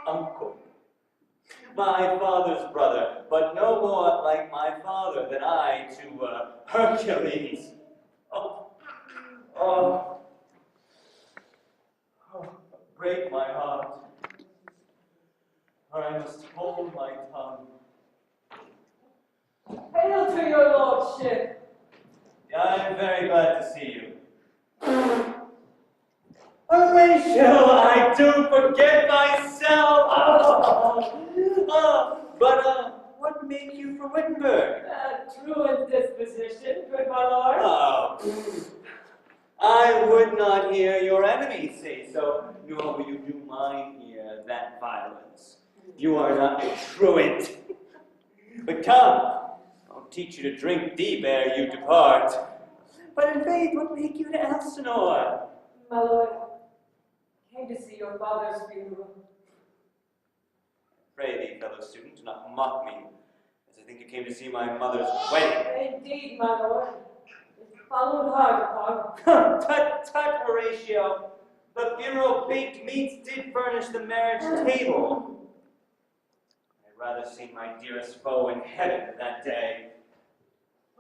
Uncle, my father's brother, but no more like my father than I to Hercules. Oh, oh, oh, break my heart, or I must hold my tongue. Hail to your lordship. Yeah, I'm very glad to see you. Horatio, I do forget myself. What made you for Wittenberg? Truant disposition, good my lord. Oh, I would not hear your enemies say so, nor will you do mine hear that violence. You are not a truant. But come, I'll teach you to drink deep ere you depart. But in faith, what make you to Elsinore? My lord, I came to see your father's funeral. Pray thee, fellow student, do not mock me, as I think you came to see my mother's wedding. Indeed, my lord. It followed hard upon. Tut, tut, Horatio. The funeral baked meats did furnish the marriage table. I'd rather see my dearest foe in heaven that day.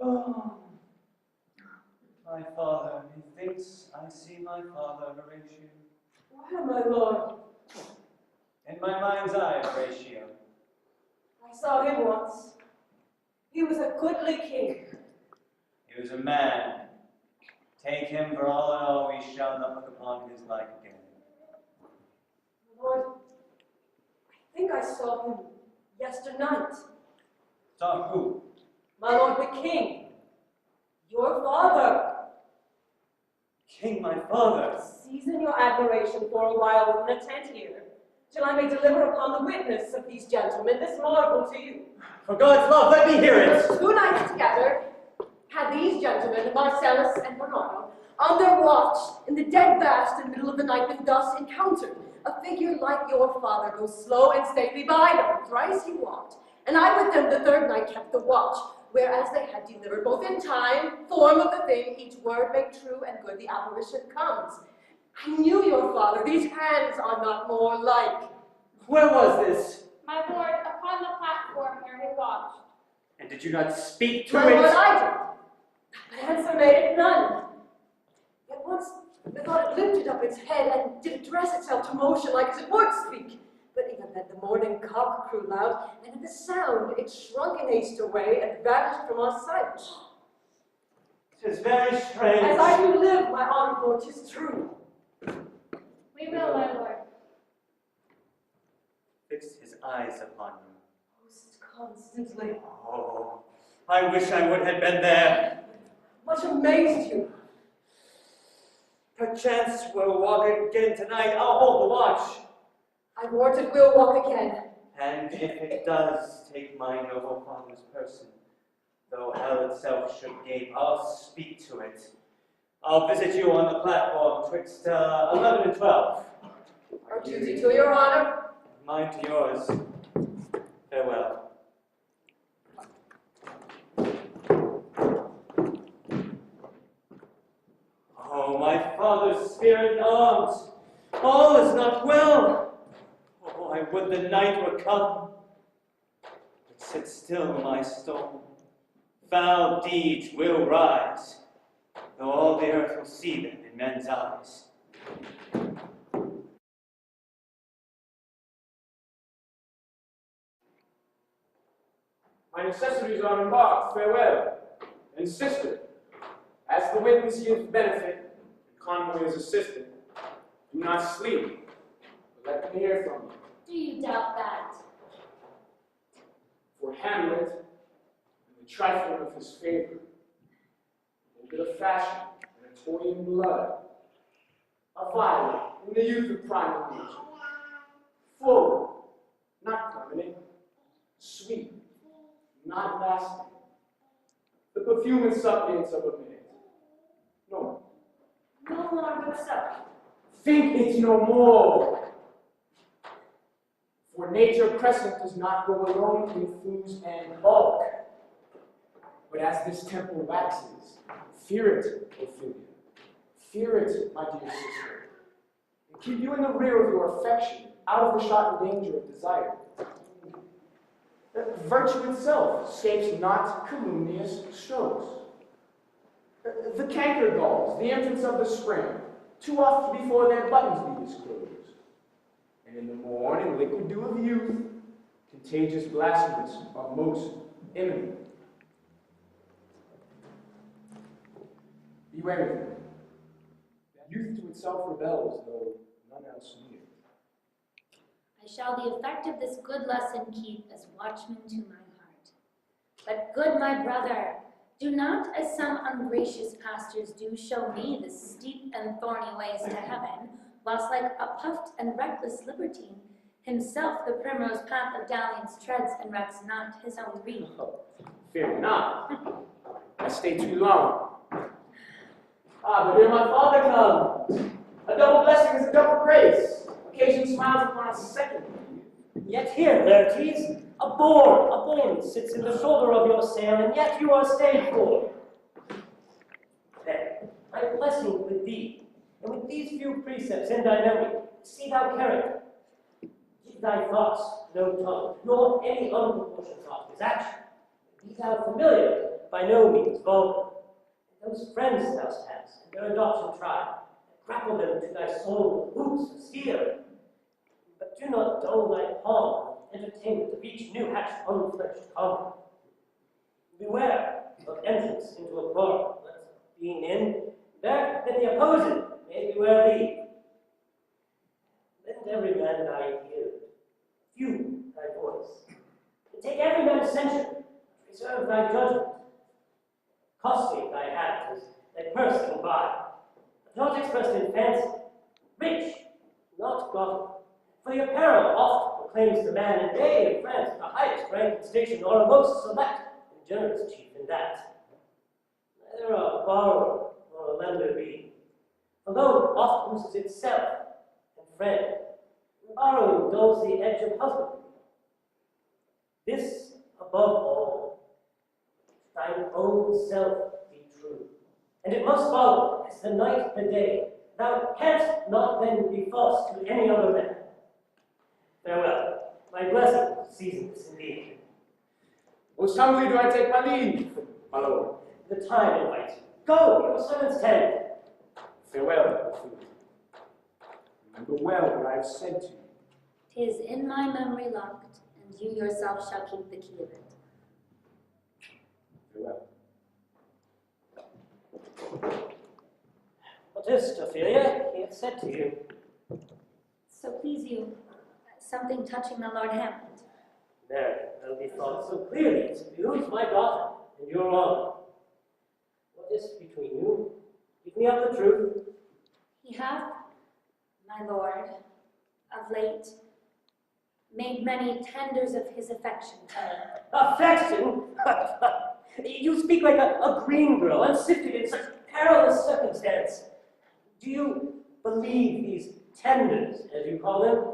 Oh, my father, methinks I see my father, Horatio. Where, my lord? In my mind's eye, Horatio. I saw him once. He was a goodly king. He was a man. Take him for all in all, we shall not look upon his like again. Lord, I think I saw him yesternight. Saw who? My lord the king. Your father. King, my father. Season your admiration for a while within a tent here, till I may deliver upon the witness of these gentlemen this marvel to you. For God's love, let me hear it! 2 nights together had these gentlemen, Marcellus and Bernardo, on their watch in the dead vast in the middle of the night, and thus encountered a figure like your father go slow and stately by them. Thrice he walked, and I with them the 3rd night kept the watch, whereas they had delivered both in time, form of the thing, each word made true and good, the apparition comes. I knew your father, these hands are not more like. Where was this? My lord, upon the platform where he watched. And did you not speak to My it? lord, I did. But answer made it none. Yet once methought it lifted up its head and did address itself to motion like as it would speak. But even then the morning cock crew loud, and at the sound it shrunk in haste away and vanished from our sight. 'Tis very strange. As I do live, my honored lord, 'tis true. We will, my lord. Fixed his eyes upon you. Most constantly. Oh, I wish I would have been there. Much amazed you. Perchance we'll walk again tonight. I'll hold the watch. I warrant it will walk again. And if it does take my noble father's person, though hell itself should gape, I'll speak to it. I'll visit you on the platform twixt 11 and 12. Our duty to your honor. Mine to yours. Farewell. Oh, my father's spirit in arms. All is not well. Oh, I would the night were come. But sit still, my stone. Foul deeds will rise, though all the earth will see them in men's eyes. My necessities are embarked, farewell. And sister, as the witness gives benefit, and convoy is assisted, do not sleep, but let me hear from you. Do you doubt that? For Hamlet, and the trifling of his favor, a bit of fashion, and a toy in blood, a violent, in the youth of primal nature. Full, not permanent. Sweet, not lasting. The perfume and suppliance of a minute. No. No more but so. Think it no more. For nature crescent does not go alone in thews and bulk. But as this temple waxes, fear it, Ophelia. Fear it, my dear sister. And keep you in the rear of your affection, out of the shot and danger of desire. Virtue itself escapes not calumnious strokes. The canker galls, the infants of the spring, too oft before their buttons be disclosed. And in the morn and liquid dew of youth, contagious blasphemies are most imminent. Beware of them. That youth to itself rebels, though none else near. I shall the effect of this good lesson keep as watchman to my heart. But good my brother, do not, as some ungracious pastors do, show me the steep and thorny ways to heaven, whilst like a puffed and reckless libertine, himself the primrose path of dalliance treads and recks not his own grief. Oh, fear not. I stay too long. Ah, but here my father comes. A double blessing is a double grace. Occasion smiles upon a second. Yet here, Laertes, a bourne sits in the shoulder of your sail, and yet you are stayed for. There, my blessing with thee, and with these few precepts in thy memory, see thou character. Give thy thoughts no tongue, nor any unproportioned thought his action. Be thou familiar, by no means vulgar. And those friends thou hast, and their adoption tribe, grapple them to thy soul with hoops of steel. But do not dull thy palm with entertainment of each new hatched unfledged comrade. Beware of entrance into a quarrel, lest being in, there that the opposing may beware thee. Lend every man thy ear, few thy voice, and take every man's censure, reserve thy judgment. Costly thy hat as thy purse can buy, but not expressed in fancy, rich, not godly. For the apparel oft proclaims the man, and they in France the highest rank and station, or a most select and generous chief in that. Neither a borrower nor a lender be. Although oft loses itself and friend, borrowing dulls the edge of husbandry. This above all, thine own self be true, and it must follow as the night the day. Thou canst not then be false to any other man. Farewell. My blessing seasons indeed. Most humbly do I take my leave, my lord. The time invites you. Go, your servants tend. Farewell, Ophelia. Remember well what I have said to you. 'Tis in my memory locked, and you yourself shall keep the key of it. Farewell. What is it, Ophelia? He hath said to you. So please you, something touching my Lord Hamlet. There, thou be thought so clearly as to behooves my daughter and your honor. What is between you? Give me up the truth. He hath, my lord, of late, made many tenders of his affection to me. Affection? You speak like a green girl, unsifted in such perilous circumstance. Do you believe these tenders, as you call them?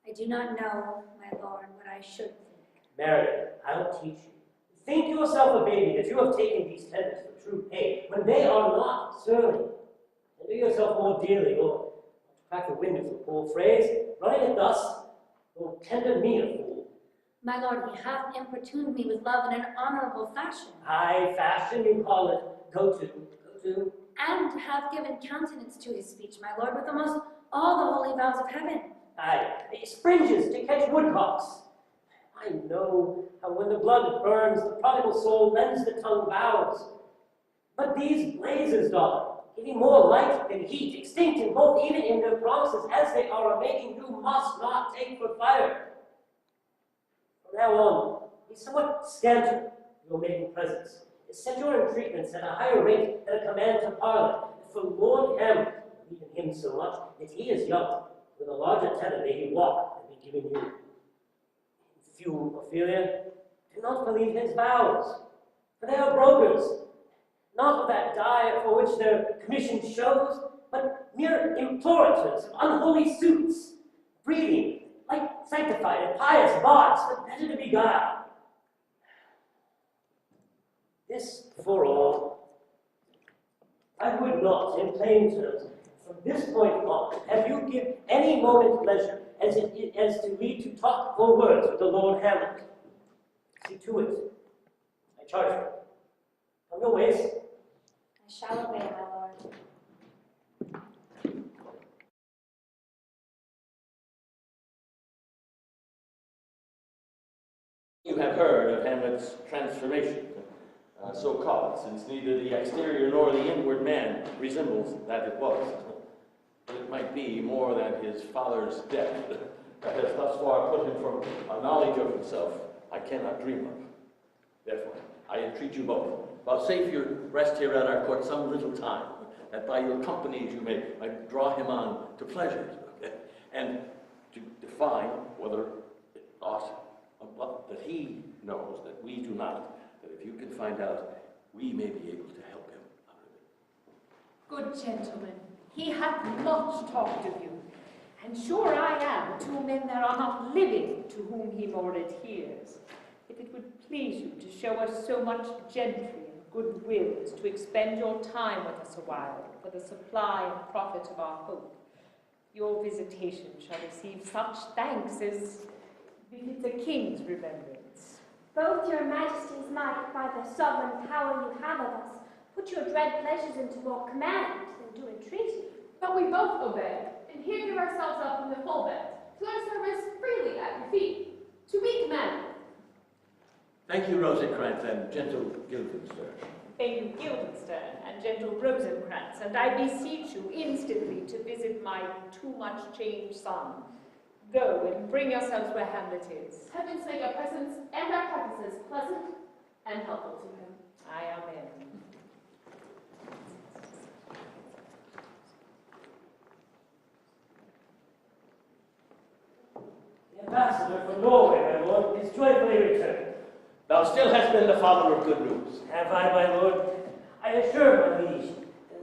I do not know, my lord, what I should think. Mary, I'll teach you. Think yourself a baby that you have taken these tenders for true pay, when they are not surely. And do yourself more dearly, or, to crack the wind of the poor phrase, running it thus, will tender me a fool. My lord, he hath importuned me with love in an honorable fashion, High fashion, you call it. Go to. and hath given countenance to his speech, my lord, with almost all the holy vows of heaven. Aye, springes to catch woodcocks. I know how when the blood burns, the prodigal soul lends the tongue vows. But these blazes, daughter, giving more light than heat, extinct in both, even in their promises, as they are a-making, you must not take for fire. From now on, be somewhat scanter your maiden presence. Set your entreatments at a higher rate than a command to parley. For Lord Hamlet, believe in him so much that he is young. With a larger tenor may he walk than be given you. Few, Ophelia, do not believe his vows, for they are brokers, not of that dye for which their commission shows, but mere implorators of unholy suits, breathing like sanctified and pious bards, but better to beguile. This for all, I would not, in plain terms, from this point on, have you give any moment pleasure as to lead to talk or words with the Lord Hamlet. See to it, I charge you. Come your ways. I shall obey, my lord. You have heard of Hamlet's transformation, so called, since neither the exterior nor the inward man resembles that it was. But it might be more than his father's death that has thus far put him from a knowledge of himself I cannot dream of. Therefore, I entreat you both, vouchsafe your rest here at our court some little time, that by your companies you may draw him on to pleasures, and to define whether it ought that he knows that we do not, that if you can find out, we may be able to help him out of it. Good gentlemen, he hath much talked of you, and sure I am two men there are not living to whom he more adheres. If it would please you to show us so much gentry and goodwill as to expend your time with us a while for the supply and profit of our hope, your visitation shall receive such thanks as befits a king's remembrance. Both your majesties might, by the sovereign power you have of us, put your dread pleasures into more command than do entreaty. But we both obey, and here give ourselves up in the full bed, to our service freely at your feet, to be commanded. Thank you, Rosencrantz and gentle Guildenstern. Thank you, Guildenstern and gentle Rosencrantz, and I beseech you instantly to visit my too much changed son. Go and bring yourselves where Hamlet is. Heavens make our presence and our practices pleasant and helpful to him. Aye, amen. The ambassador from Norway, my lord, is joyfully returned. Thou still hast been the father of good news. Have I, my lord? I assure my liege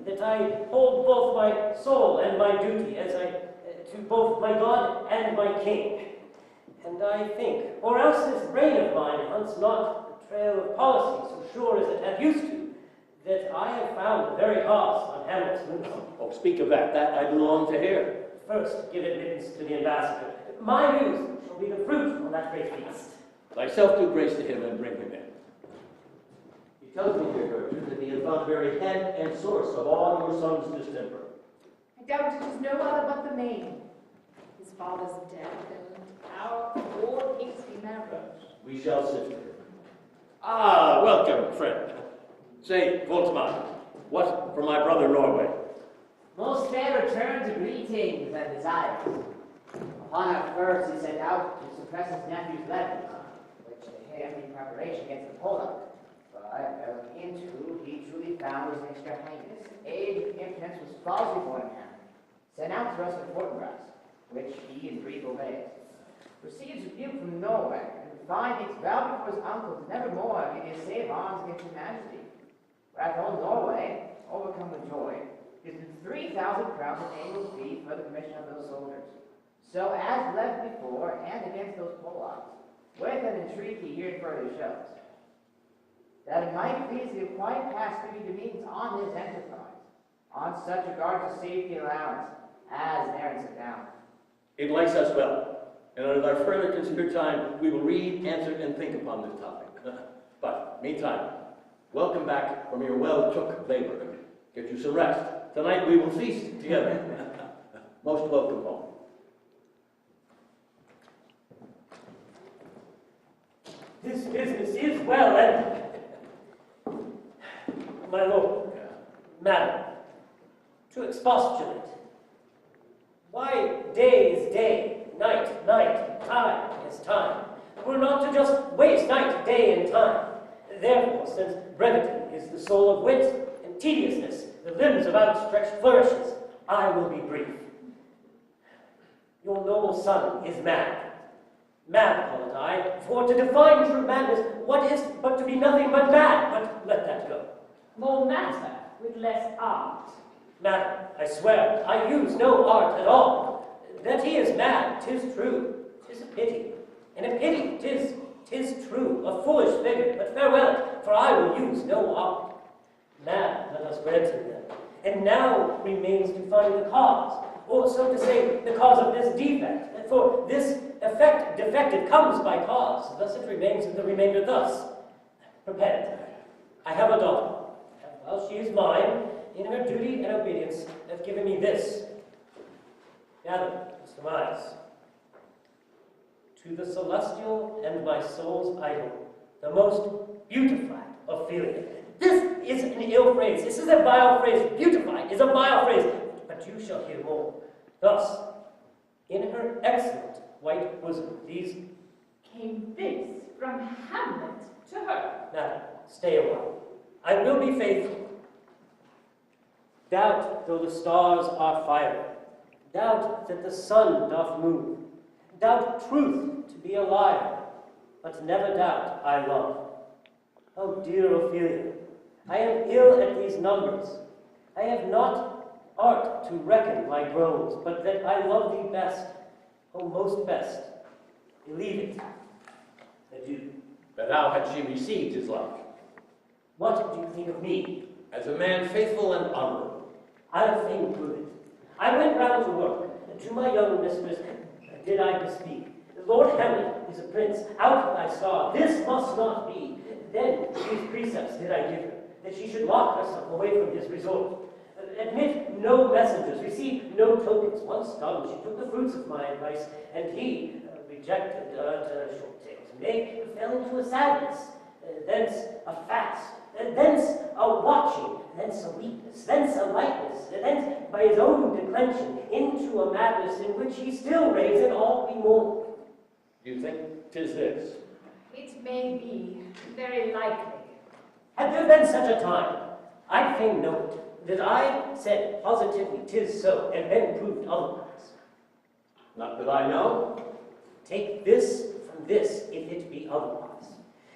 that I hold both my soul and my duty as to both my God and my king. And I think, or else this brain of mine hunts not the trail of policy so sure as it had used to, that I have found the very cause on Hamlet's news. Oh, speak of that. That I do long to hear. First, give admittance to the ambassador. My news shall be the fruit on that great feast. Thyself do grace to him and bring him in. He tells me, dear Gertrude, that he has found the very head and source of all your son's distemper. I doubt it is no other but the name. His father's death and our poor hasty marriage. We shall sift him. Ah, welcome, friend. Say, Voltman, what for my brother Norway? Most fair returns of greetings and desires. Upon our first he set out to suppress his nephew's levy, which they had in preparation against the Poland. But looking into, he truly found his extra highness. Age and impotence was falsely born in him. Sent out to us with Fortinbras, which he in brief obeys. Receives rebuke from Norway, and findings vowed before his uncle to nevermore give he a save arms against his majesty. Whereas old Norway, overcome with joy, gives him 3,000 crowns in annual fee for the commission of those soldiers. So as led before, and against those Polacks, with an entreaty here further shows, that it might please the quiet pass to be demeans on his enterprise, on such regard to safety allowance, as Aaron set down. It likes us well, and at our further considered time, we will read, answer, and think upon this topic. But, meantime, welcome back from your well-took labor. Get you some rest. Tonight we will feast together. Most welcome home. This business is well ended. My lord, madam, to expostulate. Why day is day, night, night, time is time? We're not to just waste night, day, and time. Therefore, since brevity is the soul of wit, and tediousness the limbs of outstretched flourishes, I will be brief. Your noble son is mad. Mad, call it I, for to define true madness, what is but to be nothing but mad? But let that go. More matter with less art. Madam, I swear, I use no art at all. That he is mad, 'tis true, 'tis a pity. And a pity, 'tis true, a foolish figure, but farewell, for I will use no art. Mad, let us grant him then. And now remains to find the cause, or so to say, the cause of this defect. For this effect defective comes by cause, thus it remains in the remainder thus. Prepare. I have a daughter, and while she is mine, in her duty and obedience, hath given me this. Gather, surmise. To the celestial and my soul's idol, the most beautified of feeling. This is an ill phrase. This is a vile phrase. Beautified is a vile phrase. But you shall hear more. Thus, in her excellent white bosom, these Came this from Hamlet to her. Madam, stay a while. I will be faithful. Doubt though the stars are fiery, doubt that the sun doth move, doubt truth to be a liar, but never doubt I love. Oh, dear Ophelia, I am ill at these numbers. I have not art to reckon my groans, but that I love thee best, oh, most best. Believe it. Adieu. But how had she received his love? What do you think of me? As a man faithful and honorable. I'll fain prove it. I went round to work, and to my young mistress did I bespeak. Lord Hamlet is a prince, out I saw, this must not be. Then these precepts did I give her, that she should lock herself away from his resort. Admit no messengers, receive no tokens. Once done, she took the fruits of my advice, and he rejected short tales. Nay, fell into a sadness, thence a fast, thence a watching, thence a weakness, thence a lightness, thence by his own declension into a madness in which he still raves and all we mourn. You think 'tis this? It may be, very likely. Had there been such a time, I'd fain know it, that I said positively 'tis so, and then proved otherwise. Not that I know. Take this from this, if it be otherwise.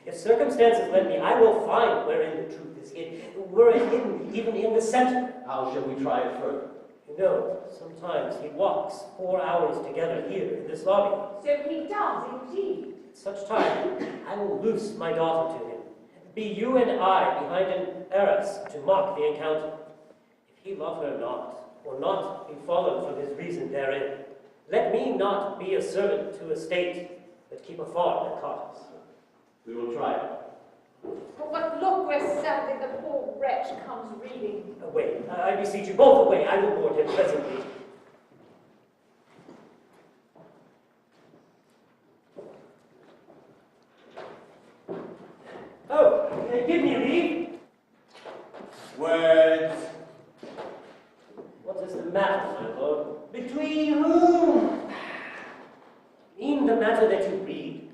If circumstances let me, I will find wherein the truth is hid, were it hidden even in the center. How shall we try it further? You know, sometimes he walks 4 hours together here in this lobby. So he does indeed. At such time, I will loose my daughter to him. Be you and I behind an arras to mock the encounter. If he love her not, or not be fallen from his reason therein, let me not be a servant to a state, but keep afar the cause. We will try it. But look where sadly the poor wretch comes reading. Away, I beseech you both away. I will board him presently. Oh, give me leave. Words. What is the matter, my lord? Between whom? In the matter that you read.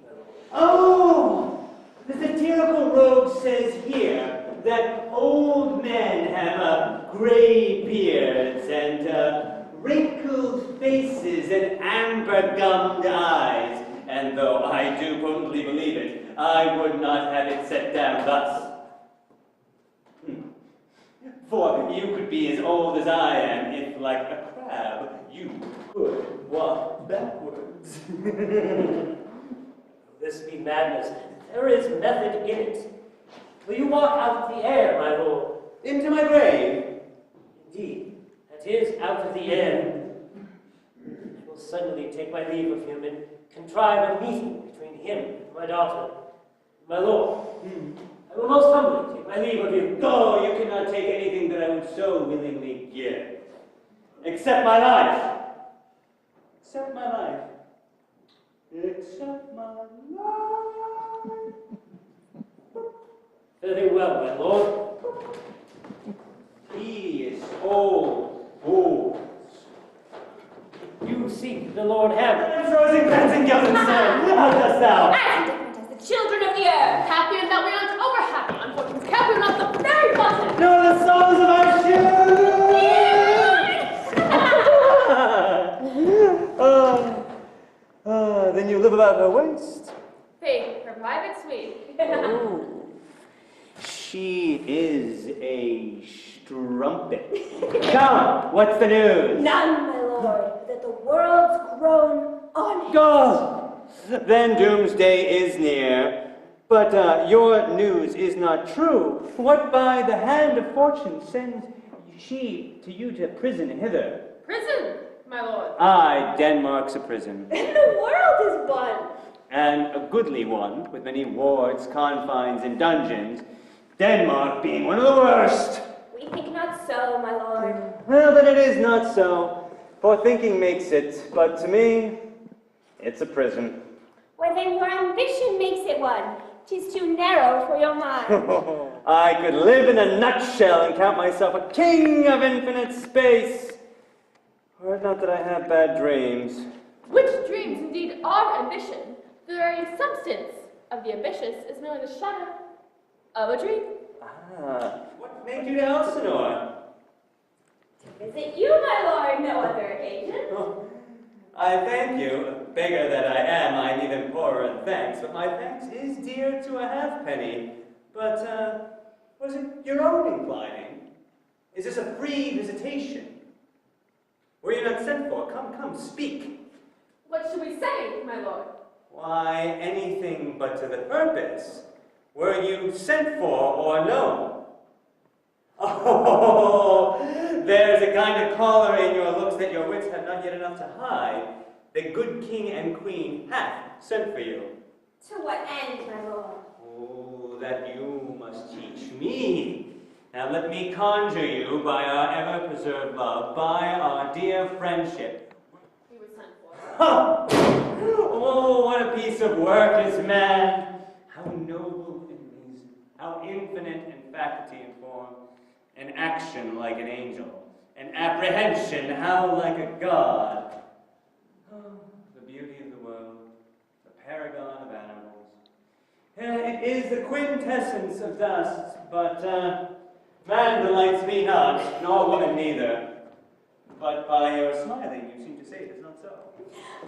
Oh, the satirical rogue says here that old men have gray beards and wrinkled faces and amber-gummed eyes, and though I do potently believe it, I would not have it set down thus. For you could be as old as I am if, like a crab, you could walk backwards. This be madness. There is method in it. Will you walk out of the air, my lord? Into my grave? Indeed, that is out of the air. I will suddenly take my leave of him and contrive a meeting between him and my daughter. My lord, I will most humbly take my leave of you. No, you cannot take anything that I would so willingly give. Except my life. Except my life. Except my life. Very well, my lord. These old fools. You seek the Lord Hamlet. Rosencrantz and Guildenstern, how dost thou? As different as the children of the earth, happy in that we aren't over happy, unfortunate happy we're not the very bottom. No, the souls of our shoes! live about her waist? Faith, her private suite. Oh, she is a strumpet. Come, what's the news? None, my lord, that the world's grown on. God! Then doomsday is near. But your news is not true. What by the hand of fortune sends she to you to prison hither? Prison, my lord. Aye, Denmark's a prison. And the world is one. And a goodly one, with many wards, confines, and dungeons. Denmark being one of the worst. We think not so, my lord. Well, then it is not so. For thinking makes it, but to me, it's a prison. Well, then your ambition makes it one. 'Tis too narrow for your mind. I could live in a nutshell and count myself a king of infinite space. Were it not that I have bad dreams. Which dreams indeed are ambition. The very substance of the ambitious is merely the shadow of a dream. Ah, what made you to Elsinore? To visit you, my lord, no other occasion. Oh, I thank you. Beggar that I am, I'm even poorer in thanks, but my thanks is dear to a halfpenny. But, was it your own inclining? Is this a free visitation? Were you not sent for? Come, speak. What should we say, my lord? Why, anything but to the purpose. Were you sent for or no? Oh, there's a kind of choler in your looks that your wits have not yet enough to hide. The good king and queen hath sent for you. To what end, my lord? Oh, that you must teach me. Now let me conjure you by our ever-preserved love, by our dear friendship. He was sent for. Ha! Oh, what a piece of work is man! How noble in reason, how infinite in faculty and form, an action like an angel, an apprehension how like a god. Oh, the beauty of the world, the paragon of animals. It is the quintessence of dust, but man delights me not, nor woman neither. But by your smiling, you seem to say it is not so.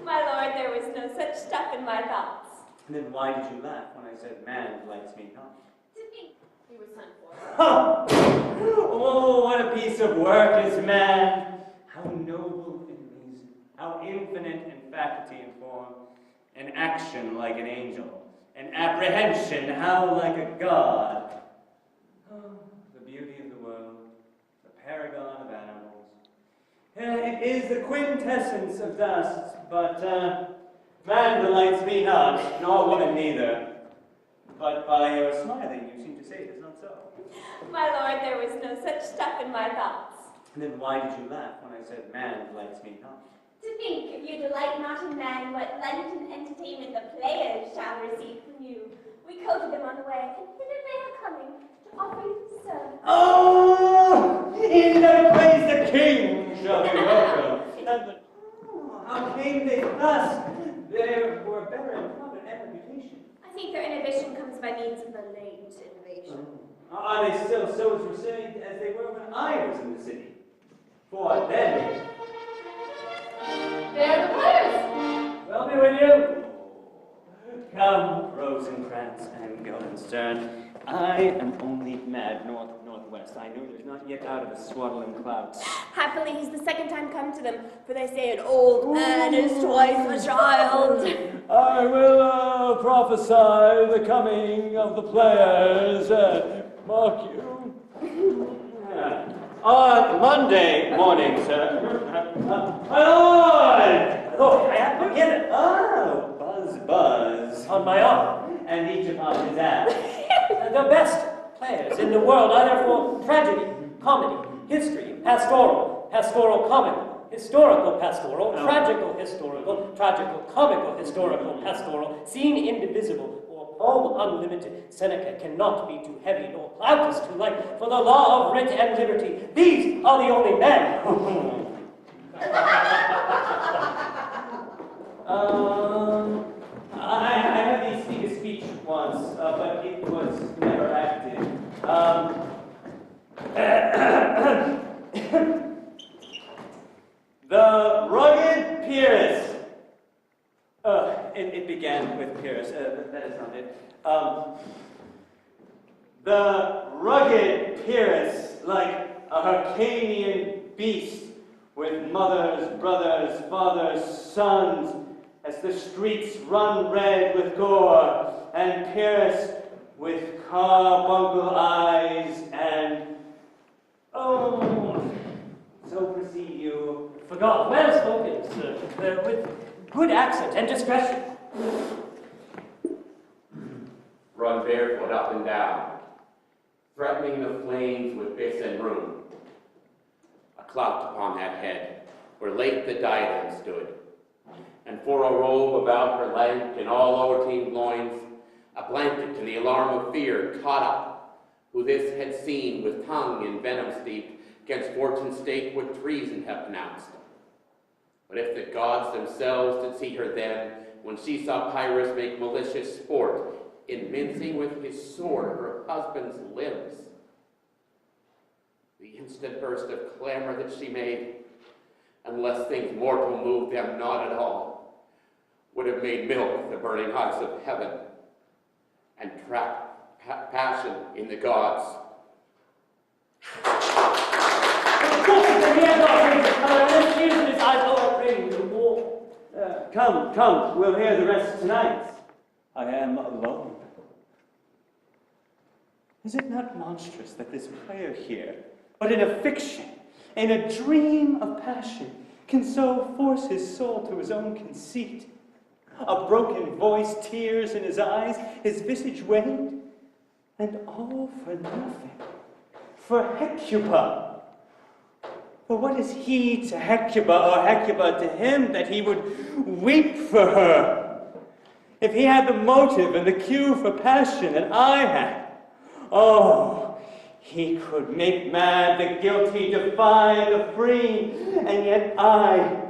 My lord, there was no such stuff in my thoughts. And then why did you laugh when I said man delights me not? To think He was sent for. Ha! Oh, what a piece of work is man! How noble in reason, how infinite in faculty and form, an action like an angel, an apprehension how like a god. Oh, the beauty of the world, the paragon of animals. It is the quintessence of dust, but man delights me not, nor woman neither. But by your smiling, you seem to say it is not so. My lord, there was no such stuff in my thoughts. And then why did you laugh when I said man delights me not? To think, if you delight not in man, what Lenten entertainment the players shall receive from you. We coated them on the way, and hither they are coming to offer you service. Oh! In that place the king shall be welcome. How came they thus? They were better in profit and reputation. I think their inhibition comes by means of the late invasion. Are they still so resilient as they were when I was in the city? For then... They are the players. Well be with you. Come, Rosencrantz and Guildenstern. I am only mad northwest. I know there's not yet out of the swaddling clouds. Happily, he's the second time come to them, for they say an old man is twice a child. I will prophesy the coming of the players. Mark you. On Monday morning, sir. My lord! Lord, I have to hear it. Oh, buzz. On my arm. And each upon his ass. The best players in the world, either for tragedy, comedy, history, pastoral, comical, historical, pastoral, tragical, historical, tragical, comical, historical, pastoral, scene indivisible, or poem unlimited. Seneca cannot be too heavy, nor Plautus too light, for the law of writ and liberty. These are the only men. I had these speak a speech once, but it was never acted. The rugged Pyrrhus. It Pyrrhus. That is not it. The rugged Pyrrhus, like a Hyrcanian beast, with mothers, brothers, fathers, sons, as the streets run red with gore, and Pyrrhus with carbuncle eyes and... Oh, so proceed you. Forgot. Well spoken, sir. With good accent and discretion. Run barefoot up and down, threatening the flames with bits and broom. A clout upon that head, where late the diadem stood, and for a robe about her lank and all o'erteemed loins, a blanket to the alarm of fear caught up, who this had seen with tongue in venom steeped, 'gainst fortune's stake would treason have denounced. But if the gods themselves did see her then, when she saw Pyrrhus make malicious sport, in mincing with his sword her husband's limbs, the instant burst of clamor that she made, unless things mortal moved them not at all, would have made milk the burning eyes of heaven, and trapped passion in the gods. Come, we'll hear the rest tonight. I am alone. Is it not monstrous that this player here, but in a fiction, in a dream of passion, can so force his soul to his own conceit? A broken voice, tears in his eyes, his visage waned, and all for nothing, for Hecuba. For what is he to Hecuba, or Hecuba to him, that he would weep for her? If he had the motive and the cue for passion, and I had, oh, he could make mad the guilty, defy the free, and yet I,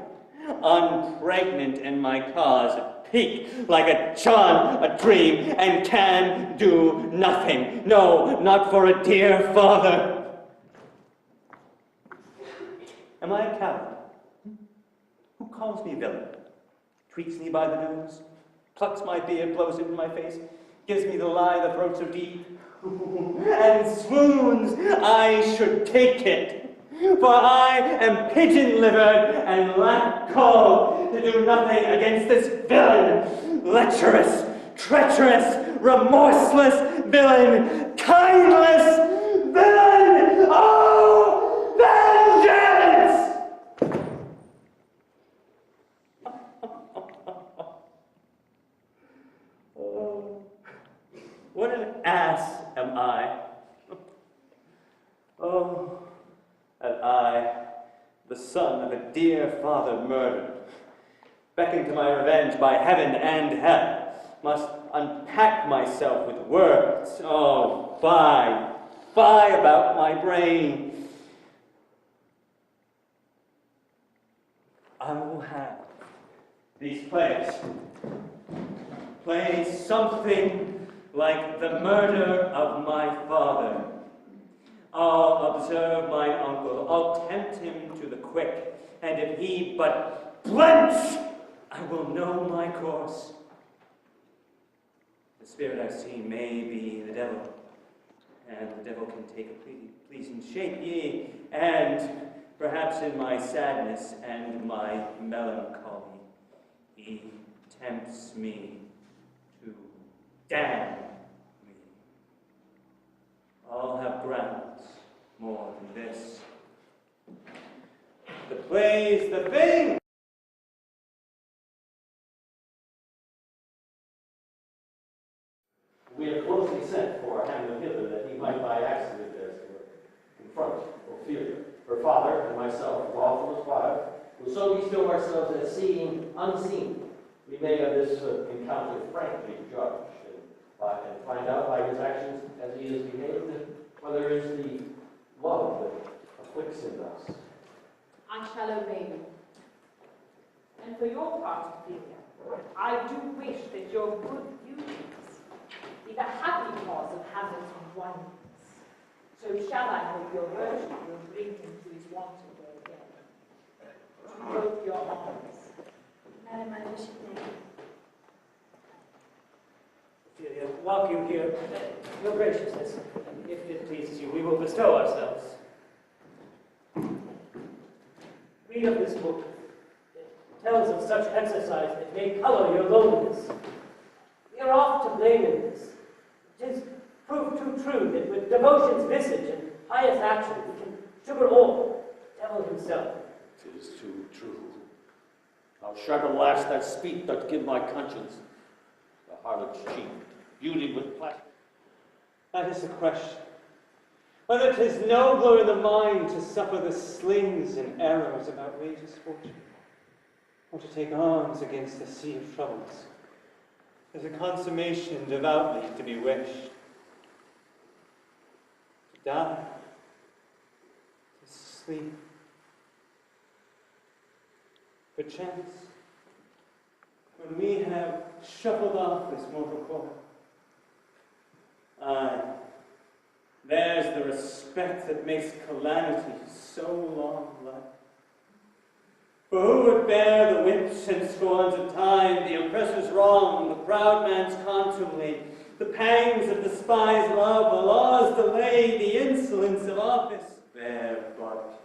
unpregnant in my cause, peak like a John, a dream, and can do nothing. No, not for a dear father. Am I a coward? Who calls me villain? Tweaks me by the nose, plucks my beard, blows it in my face, gives me the lie, the throat so deep, and swoons I should take it. For I am pigeon-livered and lack call to do nothing against this villain, lecherous, treacherous, remorseless villain, kindless villain! Oh, vengeance! Oh, what an ass am I! Oh, and I, the son of a dear father murdered, beckoned to my revenge by heaven and hell, must unpack myself with words. Oh, fie about my brain. I will have these plays play something like the murder of my father. I'll observe mine uncle, I'll tempt him to the quick, and if he but blench, I will know my course. The spirit I've seen may be the devil, and the devil can take a pleasing shape, yea, and perhaps in my sadness and my melancholy, he tempts me to damn me. I'll have grounds more than this. The play's the thing! We have closely sent for Hamlet hither that he might by accident as confront Ophelia. Her father and myself, lawful esquire, will so bestow ourselves as seeing unseen. We may of this encounter frankly judge and find out by his actions as he has behaved whether it is the love that afflicts him thus. I shall obey you. And for your part, Ophelia, I do wish that your good beauties be the happy cause of Hamlet's wonders. So shall I hope your virtue will bring him to his wonted way again. To both your arms. Madam, I wish it may. walk you here. Your graciousness, if it pleases you, we will bestow ourselves. Read of this book. It tells of such exercise that may color your loneliness. We are oft to blame in this. It is proof too true that with devotion's visage and pious action we can sugar all, devil himself. 'Tis too true. How shall the last that speak doth give my conscience the harlot's cheek, beauty with pleasure? That is the question. Whether 'tis nobler in the mind to suffer the slings and arrows of outrageous fortune, or to take arms against the sea of troubles. There's a consummation devoutly to be wished. To die, to sleep, perchance, when we have shuffled off this mortal coil. Aye, there's the respect that makes calamity so long life. For who would bear the whips and scorns of time, the oppressor's wrong, the proud man's contumely, the pangs of the spy's love, the law's delay, the insolence of office? Bear but.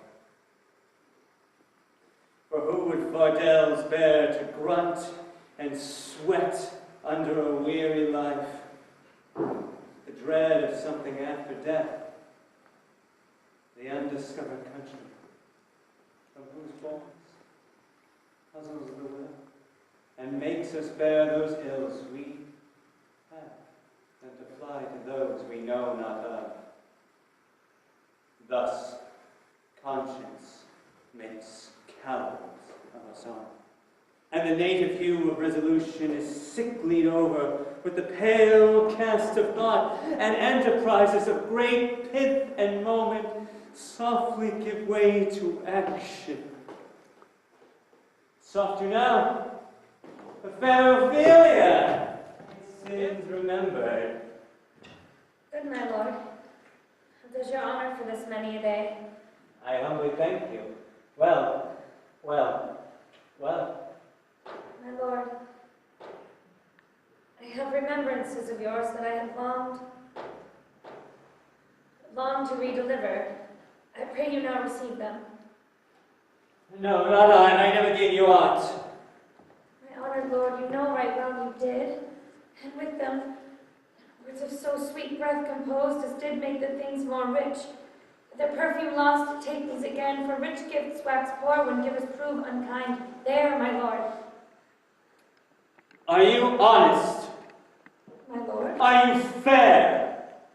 For who would fardels bear to grunt and sweat under a weary life? The dread of something after death, the undiscovered country, from whose bonds puzzles the will, and makes us bear those ills we have, than to fly to those we know not of. Thus, conscience makes cowards of us all. And the native hue of resolution is sicklied over with the pale cast of thought, and enterprises of great pith and moment softly give way to action. Soft you now, the fair Ophelia, sins remembered. Good my lord, does your honor for this many a day? I humbly thank you. Well, well, well. My lord, I have remembrances of yours that I have longed to redeliver. I pray you now receive them. No, not I. I never gave you aught. My honored lord, you know right well you did, and with them, words of so sweet breath composed as did make the things more rich. Their perfume lost, take these again, for rich gifts wax poor when givers prove unkind. There, my lord. Are you honest? My lord? Are you fair?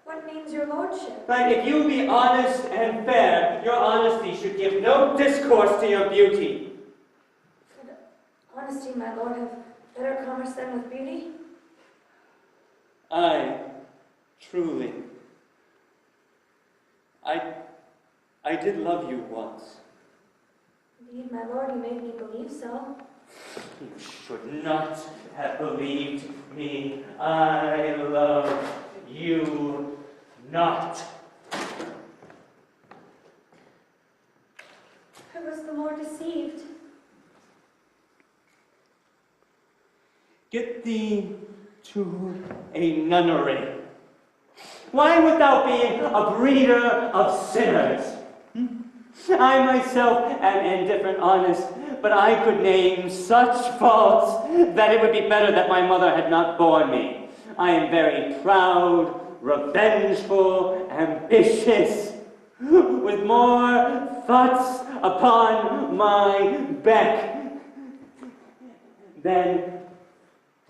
What means your lordship? But if you be honest and fair, your honesty should give no discourse to your beauty. Could honesty, my lord, have better commerce than with beauty? Aye, truly. I did love you once. Indeed, my lord, you made me believe so. You should not have believed me. I love you not. I was the more deceived. Get thee to a nunnery. Why wilt thou be a breeder of sinners? I myself am indifferent honest, but I could name such faults that it would be better that my mother had not borne me. I am very proud, revengeful, ambitious, with more thoughts upon my beck than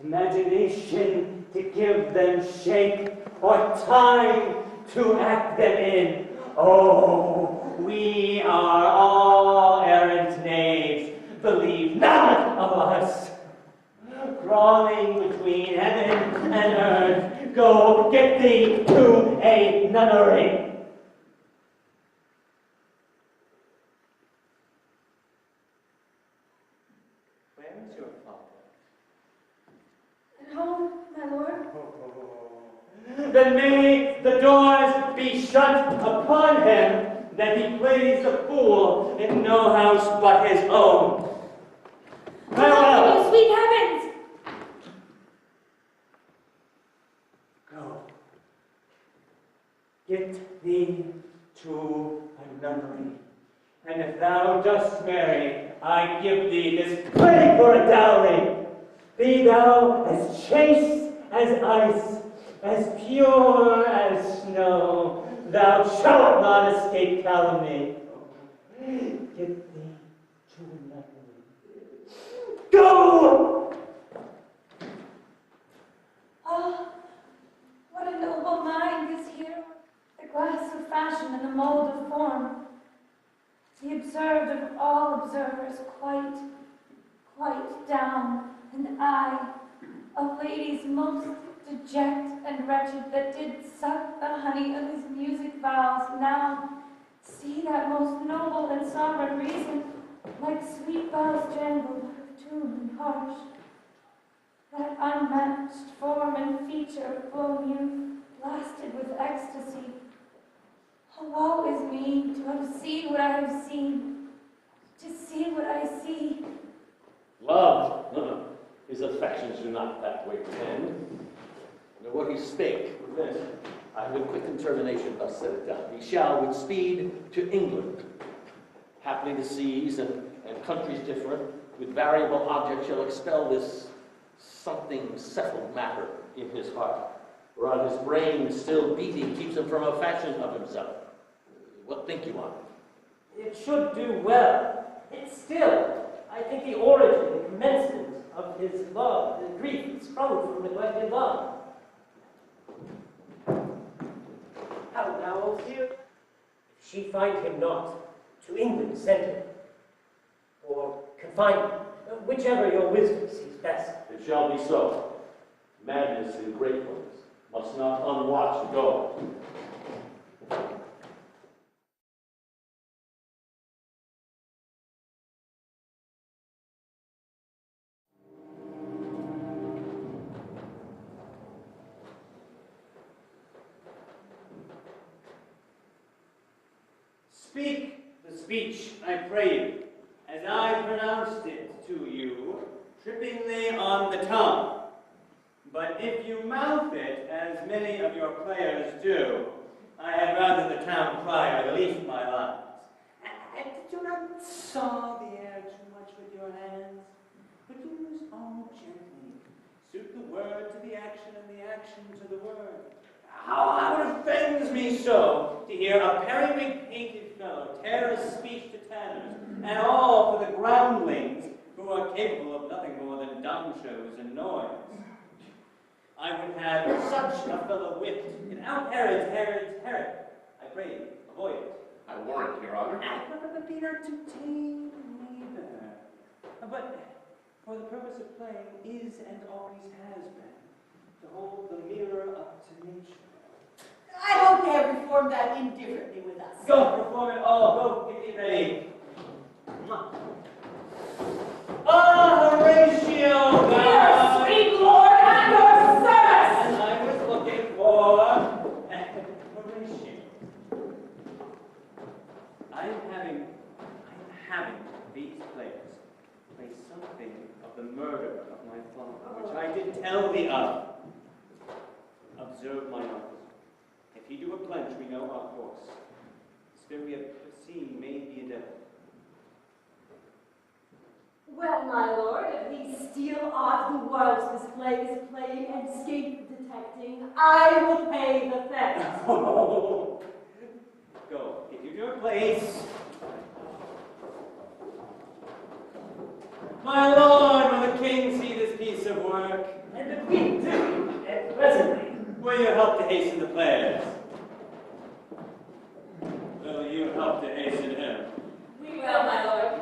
imagination to give them shape or time to act them in. Oh, we are all errant knaves, believe none of us. Crawling between heaven and earth, go get thee to a nunnery. Where is your father? At home, my lord. Then may the doors be shut upon him, that he plays the fool in no house but his own. Farewell! Oh, sweet heavens! Get thee to a nunnery, and if thou dost marry, I give thee this plague for a dowry. Be thou as chaste as ice, as pure as snow, thou shalt not escape calumny. Get thee to a nunnery. Go! Oh, what a noble mind is here, the glass of fashion and the mold of form. The observed of all observers quite down, and I, of ladies most deject and wretched, that did suck the honey of his music vows, now see that most noble and sovereign reason, like sweet bells jangled out of tune and harsh, that unmatched form and feature of blown youth, blasted with ecstasy. Oh, woe is me to have seen what I have seen, to see what I see. Love, his affections do not that way tend. Nor what he spake with this, I with quick determination thus set it down. He shall with speed to England. Haply the seas and countries different, with variable objects shall expel this something settled matter in his heart, whereon his brain still beating keeps him from a fashion of himself. What think you on it? It should do well. It's still, I think, the origin, the commencement of his love, his grief, sprung from neglected love. How now, O dear? If she find him not, to England send him, or confine him, whichever your wisdom sees best. It shall be so. Madness in great ones must not unwatched go. Speak the speech, I pray you, as I pronounced it to you, trippingly on the tongue. But if you mouth it, as many of your players do, I had rather the town crier relieve my lines. And do not saw the air too much with your hands, but use all gently. Suit the word to the action and the action to the word. How it offends me so to hear a periwig-painted fellow tear a speech to tanners, and all for the groundlings who are capable of nothing more than dumb shows and noise. I would have such a fellow whipped, and out Herod. I pray you, avoid it. I warrant, Your Honor. But be not too tame neither. But for the purpose of playing is and always has been to hold the mirror up to nature. I hope they have reformed that indifferently with us. Go, perform it all. Go, get me ready. Ah, Horatio! Yes, sweet lord, at your service! And I was looking for Horatio. I'm having these players play something of the murder of my father, which I did tell thee of. Observe my officer. If he do a plench, we know our course. Still we have seen may be a devil. Well, my lord, if we steal off the world's displays, playing and escape detecting, I will pay the theft. Go, get you to your place. My lord, will the king see this piece of work? And the queen too, and presently. Will you help to hasten the players? Will you help to hasten him? We will, my lord.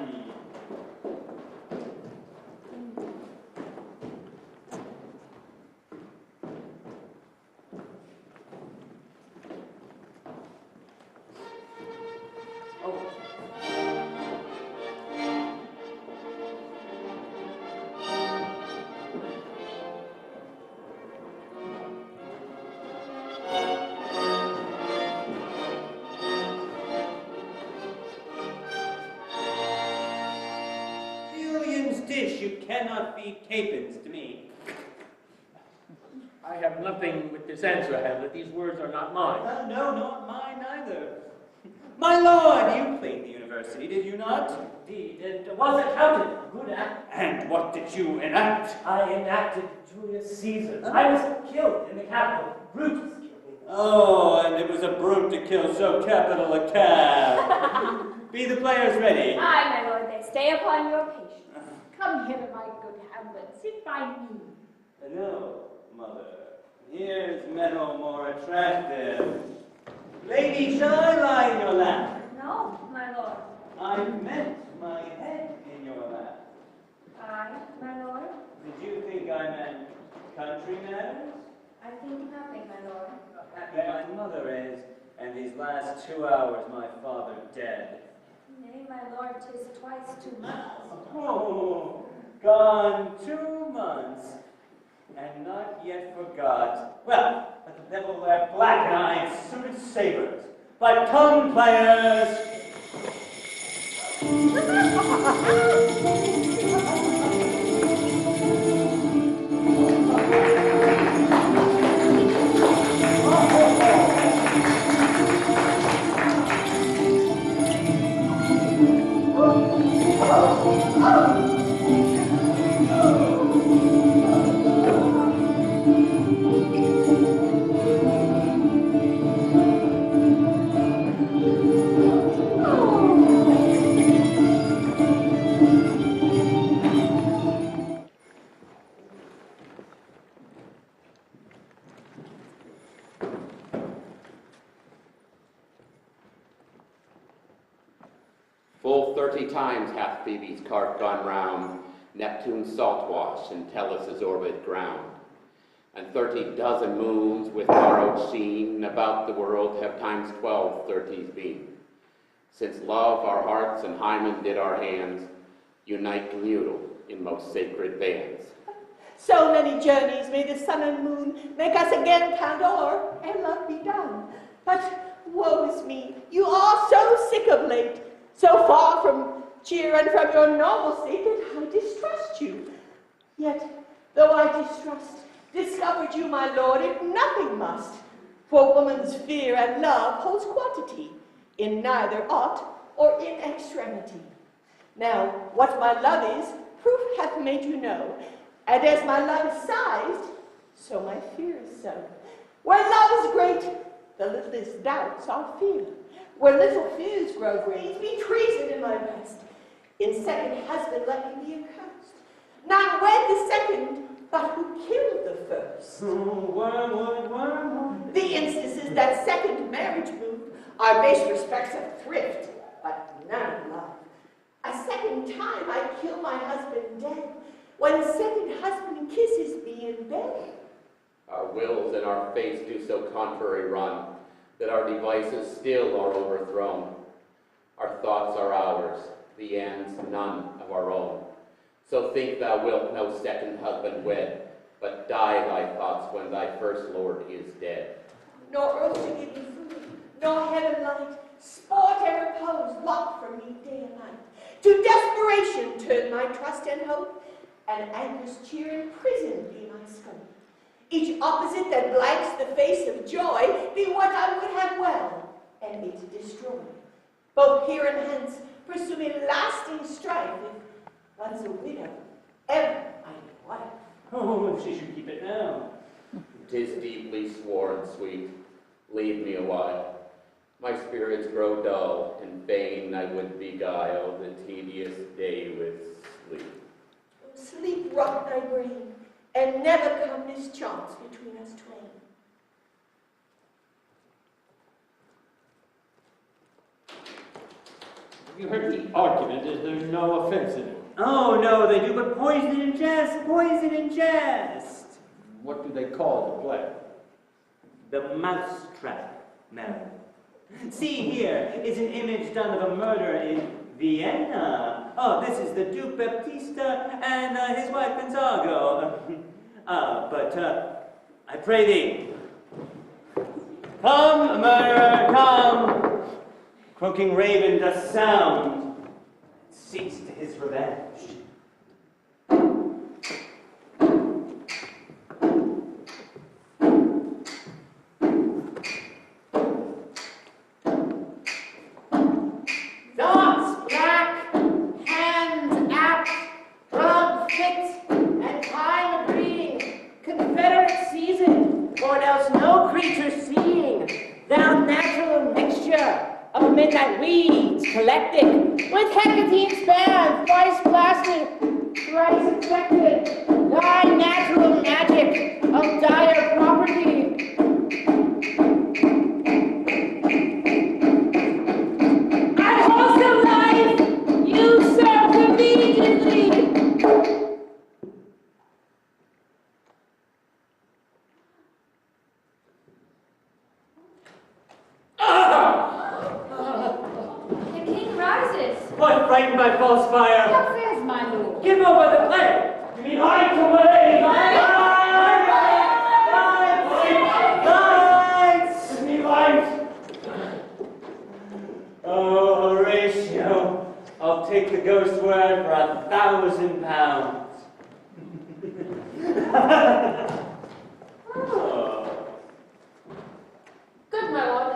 Julian's dish, you cannot feed capons to me. I have nothing with this answer, Hamlet. These words are not mine. No, not mine either. My lord, you played the university, did you not? Indeed, and was accounted a good act. And what did you enact? I enacted Julius Caesar. I was killed in the Capitol. Brutus killed me. Oh, and it was a brute to kill so capital a cab. Be the players ready? Aye, my lord, they stay upon your patience. Come hither, my good Hamlet. Sit by me. No, mother. Here's meadow more attractive. Lady, shall I lie in your lap? No, my lord. I meant my head in your lap. Aye, my lord. Did you think I meant country matters? I think nothing, my lord. Happy my mother is, and these last 2 hours my father dead. Nay, my lord, 'tis twice 2 months. Oh, gone 2 months, and not yet forgot. Well, let the devil wear black-eyed suited sabers. But come, players! Full 30 times hath Phoebe's cart gone round Neptune's salt wash and Tellus' orbit ground. And 30 dozen moons with borrowed sheen about the world have times 12 30s been. Since love our hearts and Hymen did our hands unite communal in most sacred bands. So many journeys may the sun and moon make us again count o'er, and love be done. But woe is me, you are so sick of late, so far from cheer and from your normal state that I distrust you. Yet, though I discovered you, my lord, if nothing must, for woman's fear and love holds quantity, in neither aught or in extremity. Now, what my love is, proof hath made you know, and as my love is sized, so my fear is so. Where love is great, the littlest doubts are fear. Where little fears grow great, be treason in my breast. In second husband let me be accursed. Not wed the second, but who killed the first. Wormwood. The instances that second marriage move are base respects of thrift, but none of love. A second time I kill my husband dead, when second husband kisses me in bed. Our wills and our fates do so contrary run, that our devices still are overthrown. Our thoughts are ours, the ends none of our own. So think thou wilt no second husband wed, but die thy thoughts when thy first lord is dead. Nor earth to give me food, nor heaven light, sport and repose locked from me day and night. To desperation turn my trust and hope, and anger's cheer in prison be my scope. Each opposite that blanks the face of joy be what I would have well, and it destroy. Both here and hence pursue me lasting strife, if once a widow, ever I am wife. Oh, if she should keep it now. 'Tis deeply sworn, sweet, leave me a while. My spirits grow dull, and fain I would beguile the tedious day with sleep. Sleep rock thy brain, and never come mischance between us twain. Have you heard the argument? Is there no offense in it? Oh, no, they do but poison and jest, poison and jest. What do they call the play? The mousetrap, madam. See, here is an image done of a murder in Vienna. Oh, this is the Duke Baptista and his wife Gonzago. But I pray thee, come, murderer, come. Croaking raven does sound, seeks to his revenge. fit and time agreeing, confederate season, or else no creature seeing, thou natural mixture of midnight weeds collected, with Hecate's bands, thrice blasted, thrice infected, thy natural magic of dire property. At wholesome life, you serve obediently. The king rises. What, frightened by false fire? What says my lord? Give over the plague! You mean hide away! Lights! Give me light! Oh, Horatio, I'll take the ghost word for 1,000 pounds. Oh. Good, my lord.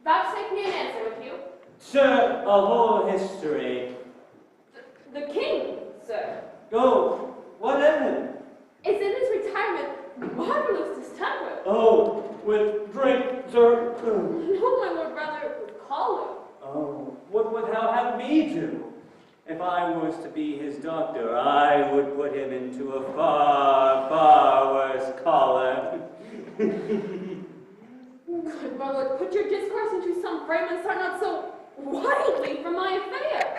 Vouchsafe me an answer with you. Sir, a whole history. The king, sir, Go, what of him? is in his retirement marvelous distemper. Oh, with drink, sir. No, my lord, rather with choler. Oh, what would thou have me do? If I was to be his doctor, I would put him into a far, far worse collar. Good, my lord, put your discourse into some frame and start not so wildly from my affair.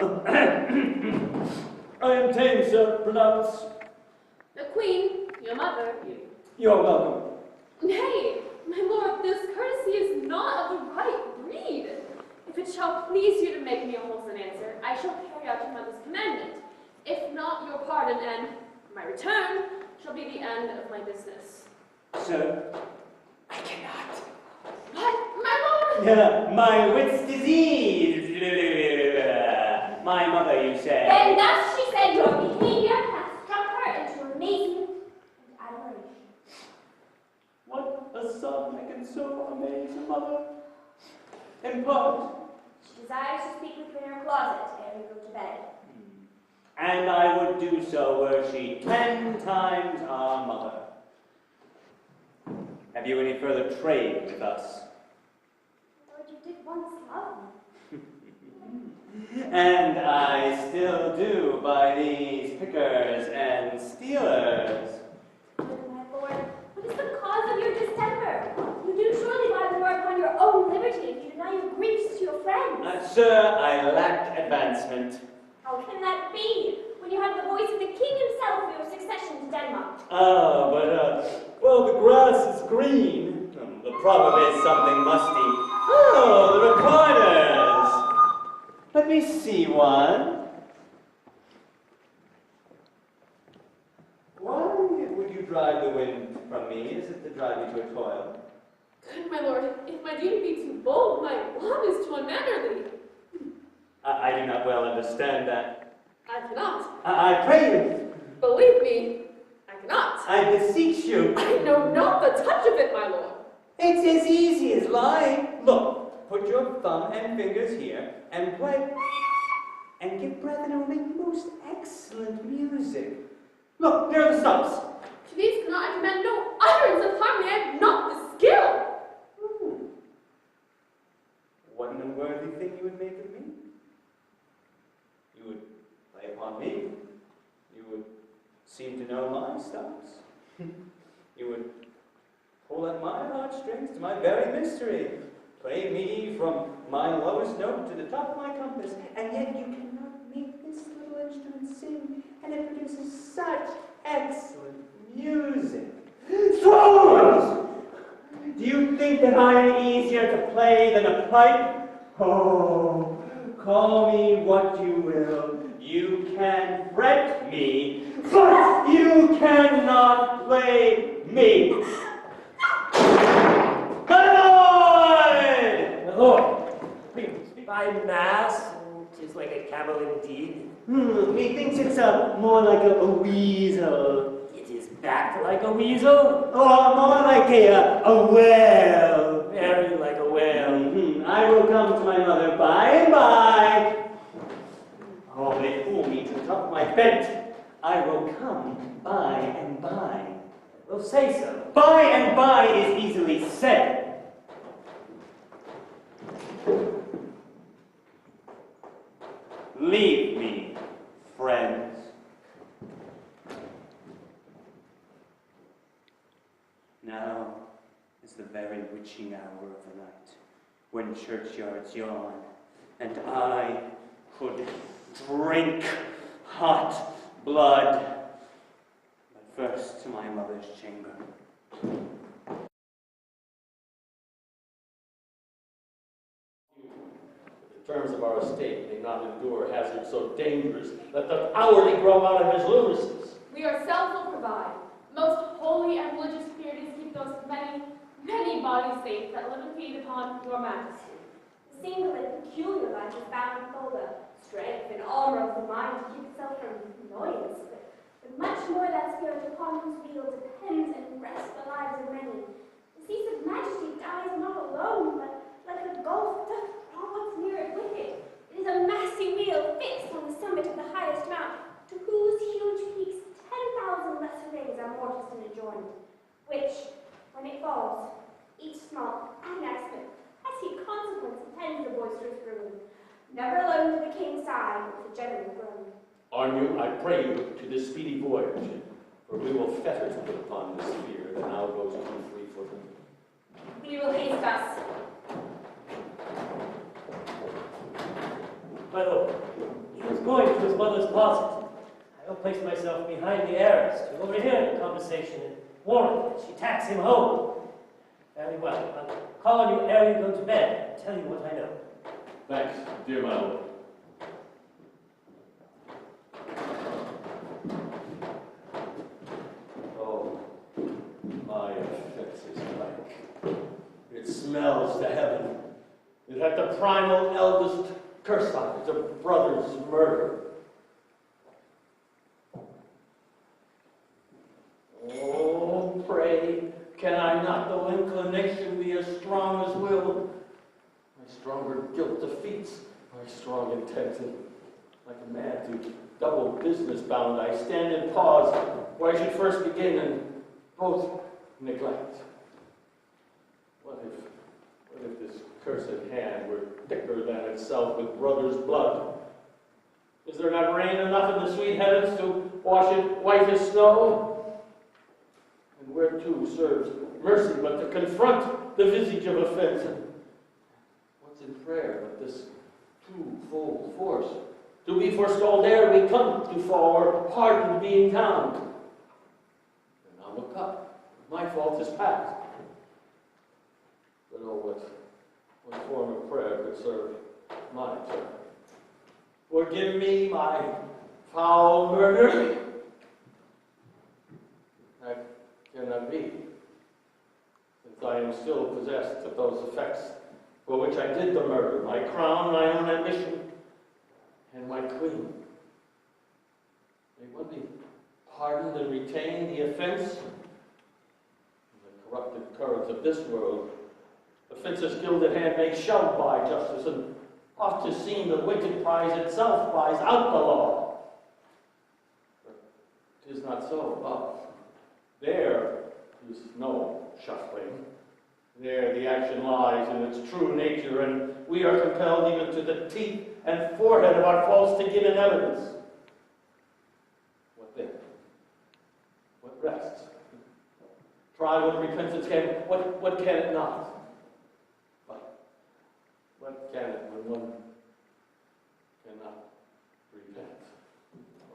I am tame, sir. Pronounce. The queen, your mother, You're welcome. Nay, my lord, this courtesy is not of the right breed. If it shall please you to make me a wholesome answer, I shall carry out your mother's commandment. If not, your pardon and my return shall be the end of my business. Sir, I cannot. What, my lord? Yeah, my wit's disease. My mother, you say. Then thus she said, your behavior hath struck her into amazement and admiration. What a son that can so amaze a mother. In part. She desires to speak with you in her closet ere you go to bed. And I would do so were she 10 times our mother. Have you any further trade with us? Lord, you did once love me. And I still do by these pickers and stealers. But my lord, what is the cause of your distemper? You do surely buy the word upon your own liberty if you deny your griefs to your friends. Sir, I lack advancement. How can that be, when you have the voice of the king himself for your succession to Denmark? Ah, but, well, the grass is green. The proverb is something musty. Oh, the recliners. Let me see one. Why would you drive the wind from me? Is it to drive me to a toil? Good, my lord, if my duty be too bold, my love is too unmannerly. I do not well understand that. I cannot. I pray you. Believe me, I cannot. I beseech you. I know not the touch of it, my lord. It's as easy as lying. Look, put your thumb and fingers here and play and give breath and it will make most excellent music. Look, here are the stumps. To these cannot I demand no utterance of harmony. I have not the skill. What an unworthy thing you would make of me. You would play upon me. You would seem to know my stumps. You would pull at my heartstrings to my very mystery. Play me from my lowest note to the top of my compass, and yet you cannot make this little instrument sing, and it produces such excellent music. Fools! Do you think that I am easier to play than a pipe? Oh, call me what you will. You can fret me, but you cannot play me. My lord, by mass, 'tis like a camel indeed. Methinks it's more like a weasel. It is backed like a weasel. Or more like a whale. Very like a whale. I will come to my mother by and by. Oh, they fool me to the top of my bent. I will come by and by. Well, say so. By and by is easily said. Leave me, friends. Now is the very witching hour of the night, when churchyards yawn, and I could drink hot blood. But first to my mother's chamber. The terms of our estate may not endure hazards so dangerous that the cowardly grow out of his lunacies. We ourselves will provide. Most holy and religious purities keep those many, many bodies safe that live and feed upon your majesty. The single and peculiar life is bound full of strength and armor of the mind to keep itself from annoyance, but much more that spirit upon whose will depends and rests the lives of many. The seat of majesty dies not alone, but like a gulf doth draw what's near it with it. It is a massy wheel fixed on the summit of the highest mount, to whose huge peaks 10,000 lesser things are mortised and adjoined, which, when it falls, each small and accident, has he consequence attends the boisterous ruin, never alone to the king's side with the general throne. Arm you, I pray you, to this speedy voyage, for we will fetters put upon this spear that now goes too free-footed. We will haste us. My lord, he was going to his mother's closet. I will place myself behind the arras to overhear the conversation and warn that she tacks him home. Very well. I'll call on you ere you go to bed and tell you what I know. Thanks, dear my lord. Oh, my offense is blank. It smells to heaven. It had the primal eldest curse on it, a brother's murder. Oh, pray, can I not, though inclination be as strong as will? My stronger guilt defeats my strong intent, and like a man to double business bound, I stand in pause where I should first begin and both neglect. What if this cursed hand were thicker than itself with brother's blood? Is there not rain enough in the sweet heavens to wash it white as snow? And whereto serves mercy but to confront the visage of offense? And what's in prayer but this twofold force? To be forestalled ere we come to fall, or pardoned being found? And now look up, my fault is past. But oh, what form of prayer could serve my turn? Forgive me my foul murder. That cannot be, since I am still possessed of those effects for which I did the murder, my crown, my own ambition, and my queen. May one be pardoned and retain the offense? The corrupted currents of this world, offence's gilded hand may shove by justice, and oft 'tis seen the wicked prize itself buys out the law. But 'tis not so above. There is no shuffling. There the action lies in its true nature, and we are compelled even to the teeth and forehead of our faults to give in evidence. What then? What rests? Try what repentance can, what can it not? What can it when one cannot repent?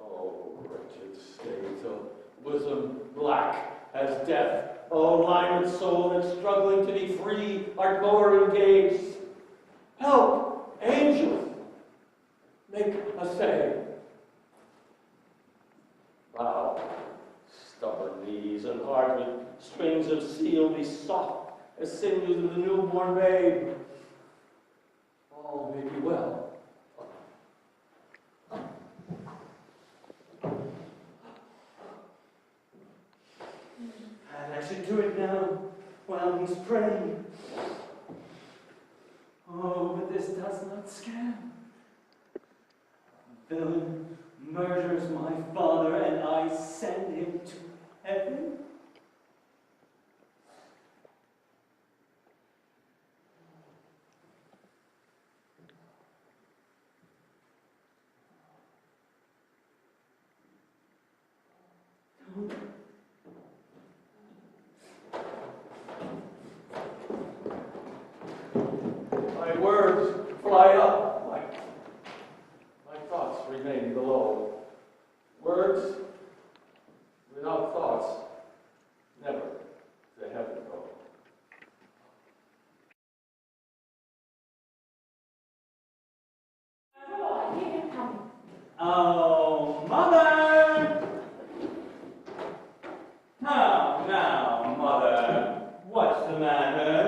Oh, wretched state, oh, bosom black as death, oh, limed soul that's struggling to be free, art more engaged. Help, angels, make a say. Thou, stubborn knees and heart with strings of steel, be soft as sinews of the newborn babe. All may be well. And I should do it now while he's praying. Oh, but this does not scam. Villain murders my father, and send him to heaven? My words fly up, my thoughts remain below. Words without thoughts never to heaven go. Oh, I hear him coming. Oh, Mother! Now, Mother, what's the matter?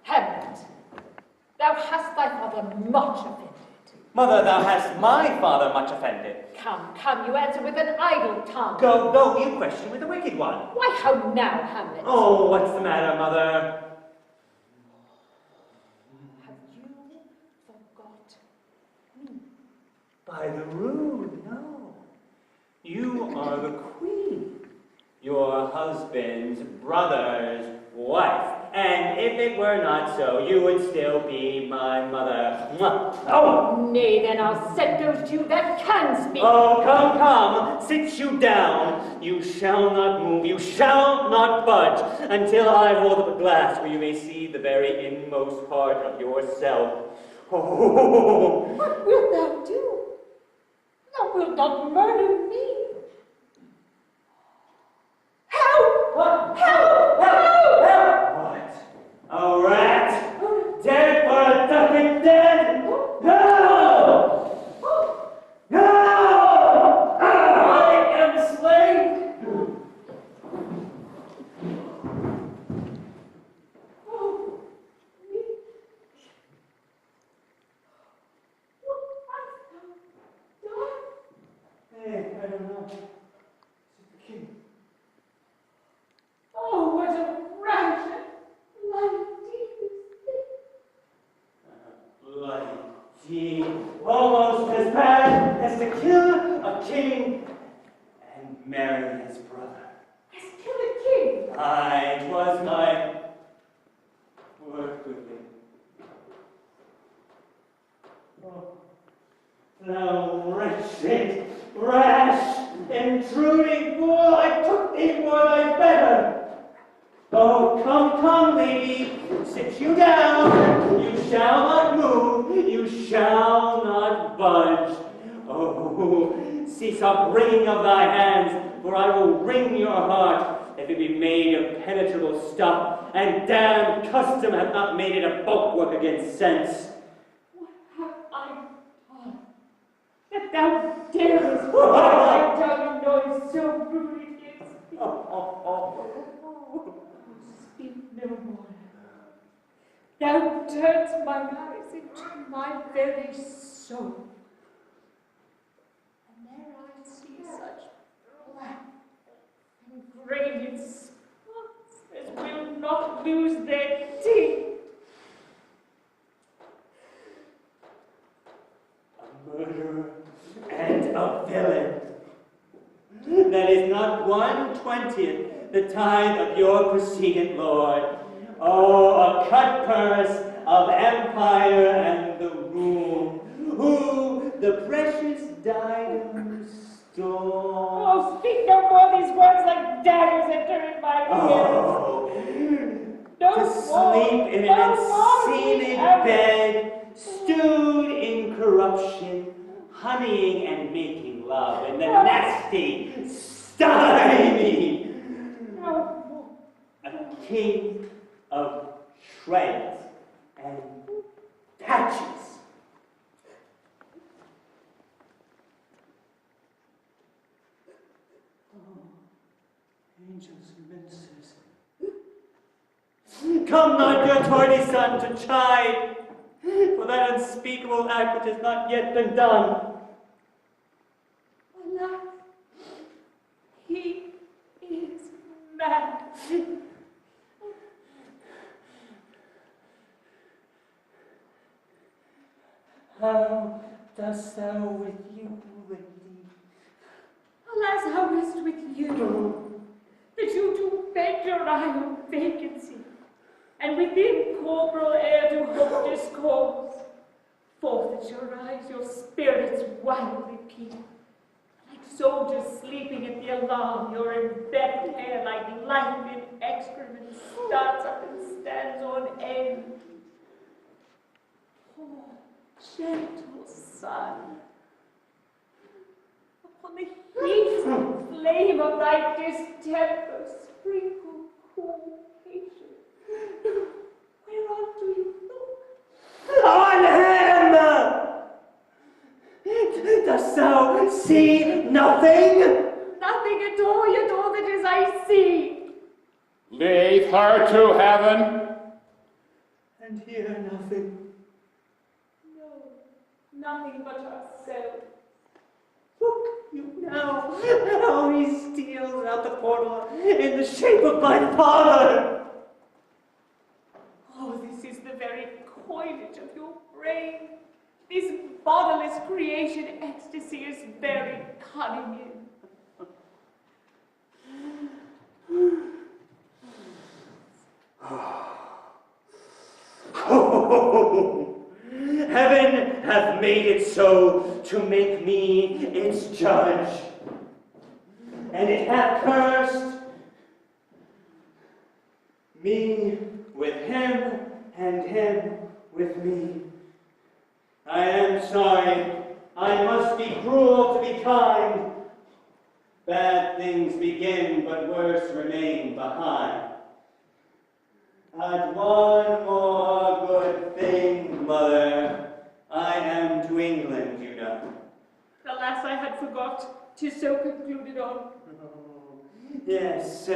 Hamlet, thou hast thy father much offended. Mother, thou hast my father much offended. Come, you answer with an idle tongue. Go, you question with the wicked one. Why, how now, Hamlet? Oh, what's the matter, Mother? Have you forgot me? By the rood, no. You are the queen, your husband's brother's wife. And if it were not so, you would still be my mother. Mwah. Oh! Nay, then I'll set those to you that can speak. Oh, come, sit you down. You shall not move, you shall not budge, until I hold up a glass where you may see the very inmost part of yourself. Oh. What wilt thou do? Thou wilt not murder me. Help! What? Help! What? A rat? Dead for a ducat dead? No! No! I am slain! Hey, I don't know. It's the king. Oh, what a rash and bloody deed is this! Bloody deed, almost as bad as to kill a king and marry his brother. Has killed a king! Aye, 'twas my work with him. Oh, thou wretched, rash, intruding fool, I took thee for thy better. Oh, come, lady, sit you down. You shall not move, you shall not budge. Oh, cease up wringing of thy hands, for I will wring your heart, if it be made of penetrable stuff, and damned custom hath not made it a bulwark against sense. What have I done that thou darest thy tongue noise so rude against me? Speak no more. Thou turnest mine eyes into my very soul. And there I see such black and graded spots as will not lose their teeth. A murderer and a villain. That is not 1/20th the tithe of your precedent lord. Oh, a cut purse of empire and the rule, who the precious diadem stole. Oh, speak no more these words like daggers enter in my ears. No To sleep in an enseamed bed, stewed in corruption, honeying and making love in the nasty, stymie. A king of shreds and patches. Oh, angels and ministers, come not your tardy son to chide, for that unspeakable act which has not yet been done. Alas, he is mad. How dost thou with you, lady? Alas, how you, that you do bend your eye on vacancy, and within corporal air do hope discourse. Forth at your eyes your spirits wildly peep, like soldiers sleeping at the alarm, your embedded hair like life in excrement starts up and stands on end. Oh, gentle sun, upon the heat and flame of thy distemper sprinkle cool patience. Whereon do you look? On him! Dost thou see nothing? Nothing at all, yet all that is I see. Leave her to heaven. And hear nothing. No, nothing but ourselves. Look you now, how he steals out the portal in the shape of my father. Oh, this is the very coinage of your brain. This bodiless creation ecstasy is very cunning in. Oh, heaven hath made it so to make me its judge, and it hath cursed me with him and him with me. I am sorry, I must be cruel to be kind. Bad things begin, but worse remain behind. Add one more good thing, mother. I am to England, you know. Alas, I had forgot. 'Tis so concluded on. Yes,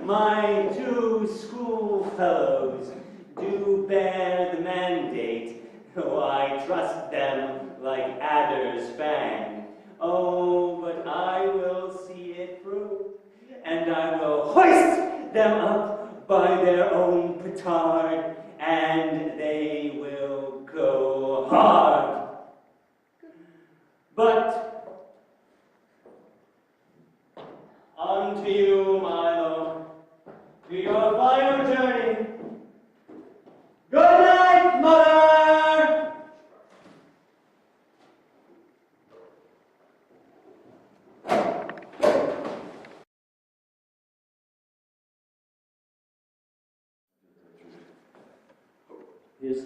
my two schoolfellows do bear the mandate. Oh, I trust them like adder's fang. Oh, but I will see it through, and I will hoist them up by their own petard, and they will go hard. But unto you, my lord, to your final journey. Good night, mother! His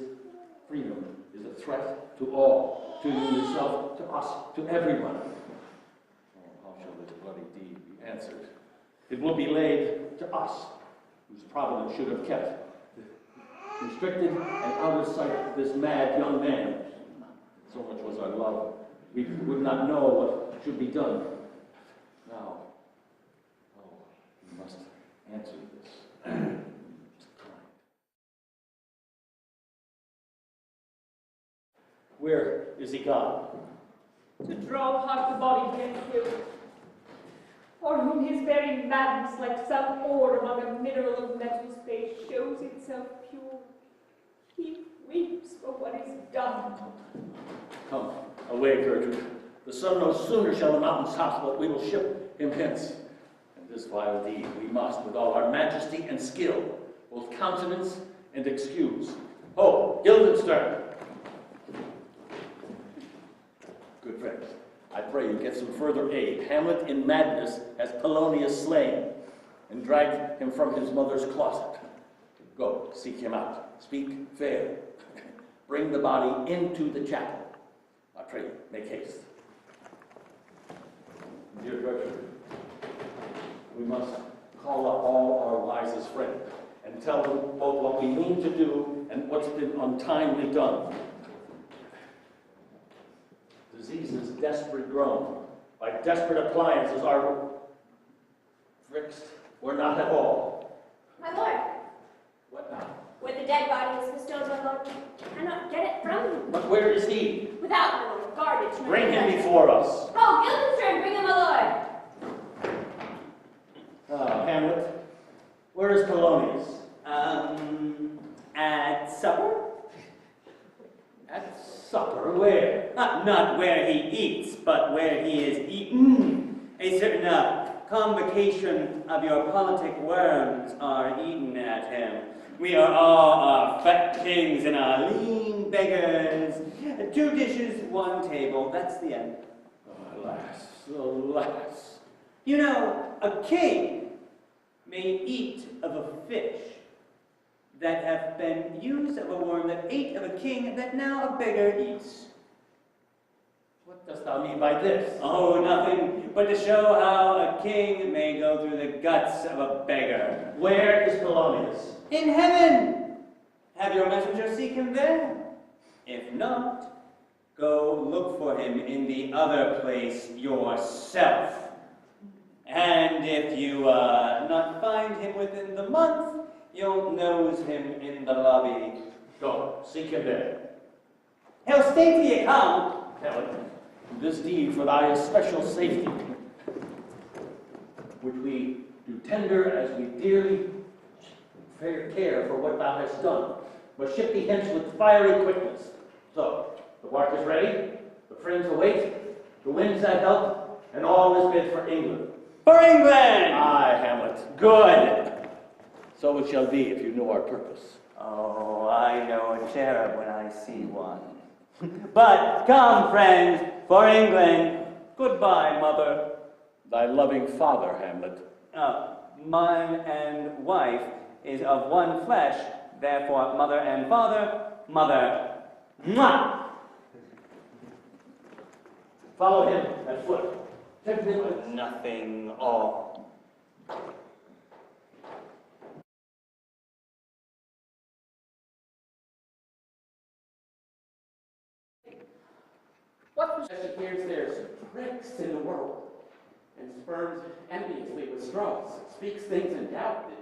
freedom is a threat to all, to you yourself, to us, to everyone. Oh, how shall this bloody deed be answered? It will be laid to us, whose providence should have kept restricted and out of sight of this mad young man. So much was our love, we would not know what should be done. Now, oh, we must answer this. Where is he gone? To draw apart the body he had killed, for whom his very madness, like some ore among a mineral of metal space, shows itself pure. He weeps for what is done. Come, away, Gertrude. The sun no sooner shall the mountains tops, but we will ship him hence. And this vile deed we must, with all our majesty and skill, both countenance and excuse. Ho, Guildenstern! Good friends, I pray you get some further aid. Hamlet in madness has Polonius slain and dragged him from his mother's closet. Go, seek him out. Speak fair. Bring the body into the chapel. I pray you, make haste. Dear Gertrude, we must call up all our wisest friends and tell them both what we mean to do and what's been untimely done. Disease's desperate groan, by desperate appliances, are fixed or not at all. My lord, What now? where the dead body is bestowed, my lord, cannot get it from him. But where is he? Without, my lord, garbage. no Bring him possession. before us. Oh, Guildenstern, bring him, my lord. Ah, Hamlet, where is Polonius? At supper? At supper, where? Not where he eats, but where he is eaten. A certain convocation of your politic worms are eaten at him. We are all our fat kings and our lean beggars. 2 dishes, 1 table, that's the end. Alas, alas. You know, a king may eat of a fish that have been used of a worm that ate of a king that now a beggar eats. What dost thou mean by this? Oh, nothing but to show how a king may go through the guts of a beggar. Where is Polonius? In heaven! Have your messenger seek him there. If not, go look for him in the other place yourself. And if you not find him within the month, you'll nose him in the lobby. Go, seek him there. He'll stay till you come. Helen, this deed for thy especial safety, which we do tender as we dearly care for what thou hast done, must ship thee hence with fiery quickness. So, the bark is ready, the friends await, the winds that help, and all is bid for England. For England! Aye, Hamlet. Good! So it shall be if you know our purpose. Oh, I know a cherub when I see one. But come, friends, for England. Goodbye, mother. Thy loving father, Hamlet. Man and wife is of one flesh, therefore mother and father, mother. Mwah! Follow him at foot. Tempt him with Nothing all. What was she hears there's tricks in the world, and spurns enviously with straws, speaks things in doubt that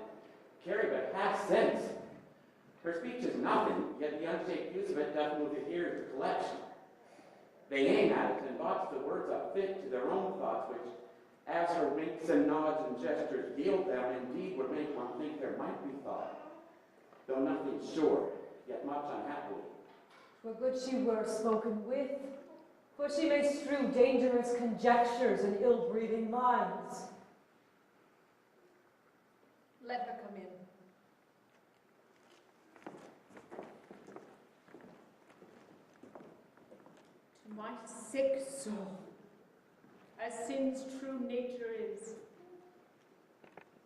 carry but half sense. Her speech is nothing, yet the unshaped use of it doth move the ears to collection. They aim at it and box the words up fit to their own thoughts, which, as her winks and nods and gestures yield them, indeed would make one think there might be thought, though nothing sure, yet much unhappily. 'Twere good she were spoken with, for she may strew dangerous conjectures in ill-breathing minds. Let her come in. To my sick soul, as sin's true nature is,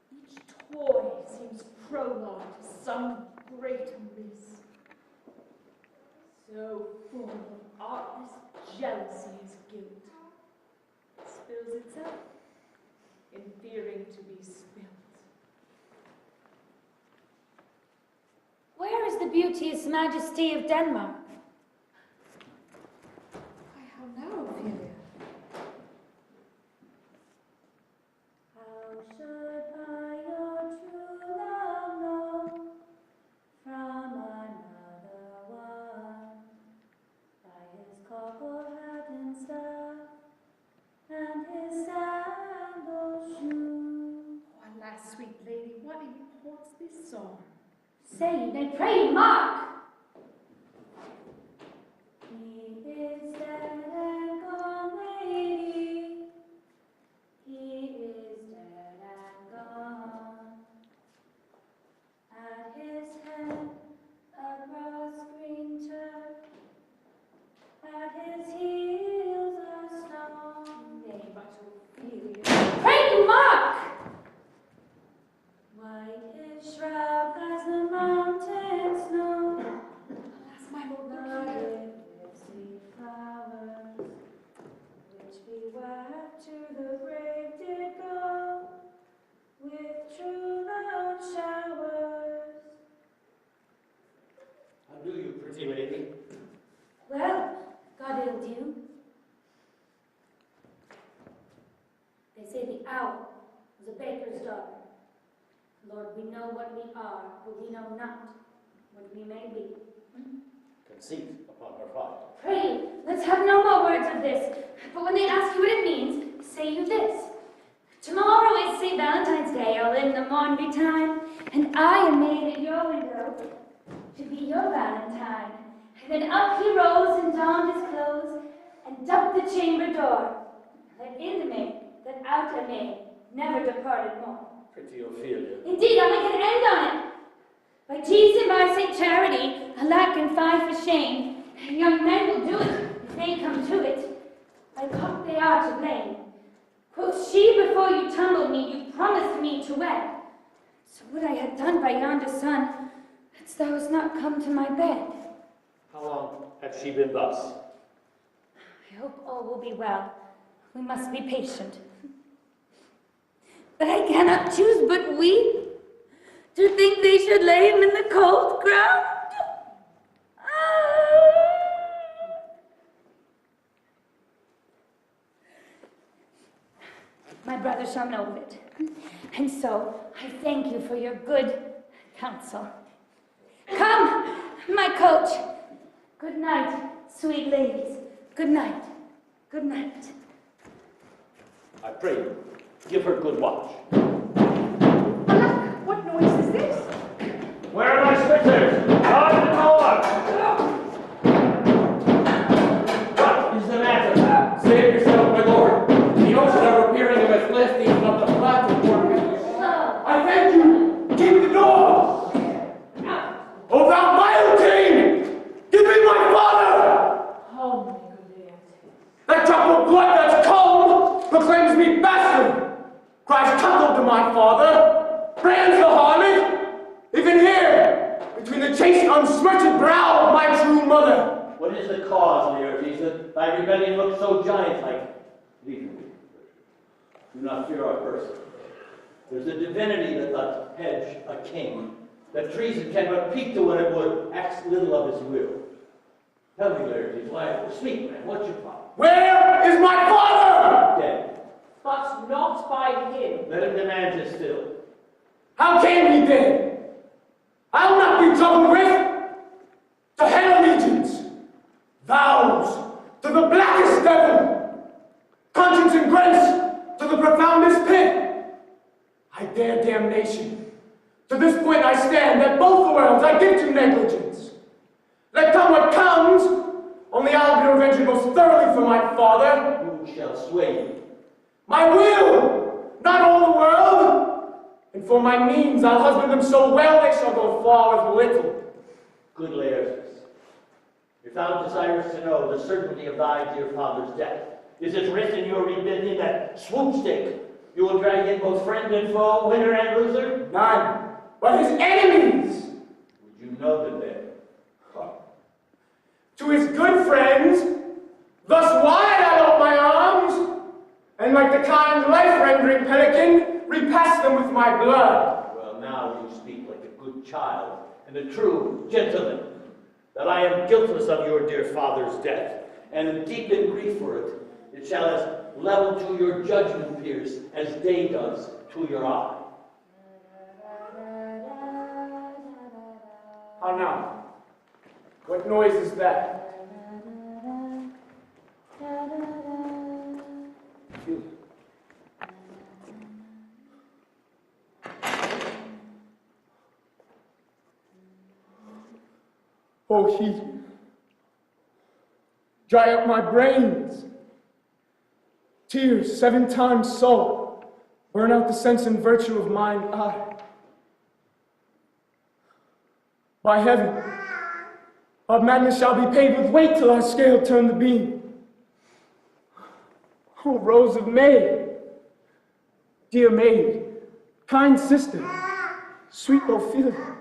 each toy seems prologue to some great amiss. So full of artless jealousy is guilt, it spills itself in fearing to be spilt. Where is the beauteous majesty of Denmark? Why, how now, Ophelia? How should I your true love know from another one? By his cockle hat and staff, and his sandal shoe. Oh, alas, sweet lady, what imports this song? Say, nay, pray, mark! He is dead and gone, lady. He is dead and gone. At his head a grass green turf, at his heels a stone. Nay, but Ophelia. Pray, mark! White his shroud as the mountain snow. Alas, my lord, Guarded with sweet flowers, which bewaft to the grave did go, with true love showers. How do you, pretty lady? Well, God ill do. They say the owl was a baker's daughter. Lord, we know what we are, but we know not what we may be. Conceit upon her father. Pray, let's have no more words of this. But when they ask you what it means, say you this. Tomorrow is St. Valentine's Day, all in the morn betime, and I am made at your window to be your Valentine. And then up he rose and donned his clothes, and ducked the chamber door. Let in the maid, that out a maid, never departed more. Pretty Ophelia. Indeed, I'll make an end on it. By Jesus and by St. Charity, alack and fie for shame, young men will do it if they come to it. By what they are to blame. Quoth she, before you tumbled me, you promised me to wed. So what I had done by yonder sun, hadst thou not come to my bed. How long had she been thus? I hope all will be well. We must be patient. But I cannot choose but weep, to think they should lay him in the cold ground. My brother shall know of it, and so I thank you for your good counsel. Come, my coach. Good night, sweet ladies. Good night. Good night. I pray you, give her good watch. Alack, what noise is this? Where are my spiters? On the door! What is the matter? Save yourself, my lord. The ocean of appearing of his list even of the platform. I thank you. Keep the door. O thou vile king! Give me my father! Oh, my goodness. That drop of blood that's cold proclaims me bastard! Cries cuckold to my father! Brands the harlot! Even here, between the chaste unsmirched brow of my true mother! What is the cause, Laertes, that thy rebellion looks so giant-like? Leave me. Do not fear our person. There's a divinity that doth hedge a king, that treason can but peep to when it would, acts little of his will. Tell me, Laertes, why? Speak, man, what's your problem? Where is my father? Dead. But not by him. Let him demand his fill. How came he dead? I'll not be troubled with. To head allegiance, vows to the blackest devil, conscience and grace to the profoundest pit. I dare damnation. To this point I stand, that both the worlds I give to negligence. Let come what comes, only I'll be revenged most thoroughly for my father. Who shall sway you? My will, not all the world. And for my means I'll husband them so well they shall go far with little. Good Laertes, if thou desirest to know the certainty of thy dear father's death, is it written in your rebellion that swoopstick you will drag in both friend and foe, winner and loser? None, but his enemies. Would you know them then? To his good friends, thus wide I ope my arms, and like the kind life-rendering pelican, repass them with my blood. Well, now you speak like a good child and a true gentleman, that I am guiltless of your dear father's death, and deep in grief for it, it shall as level to your judgment pierce as day does to your eye. How now? What noise is that? Phew. Oh, heat. Dry up my brains. Tears 7 times salt. Burn out the sense and virtue of mine eye. By heaven, our madness shall be paid with weight till our scale turn the beam. Oh, Rose of May, dear maid, kind sister, sweet Ophelia.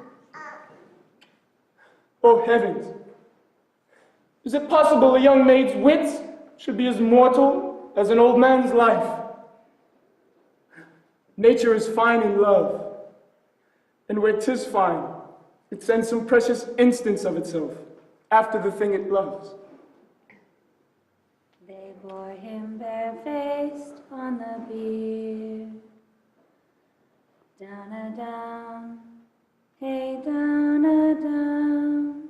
Oh, heavens, is it possible a young maid's wits should be as mortal as an old man's life? Nature is fine in love, and where 'tis fine, it sends some precious instance of itself after the thing it loves. They bore him barefaced on the bier. Down a down, hey down a down.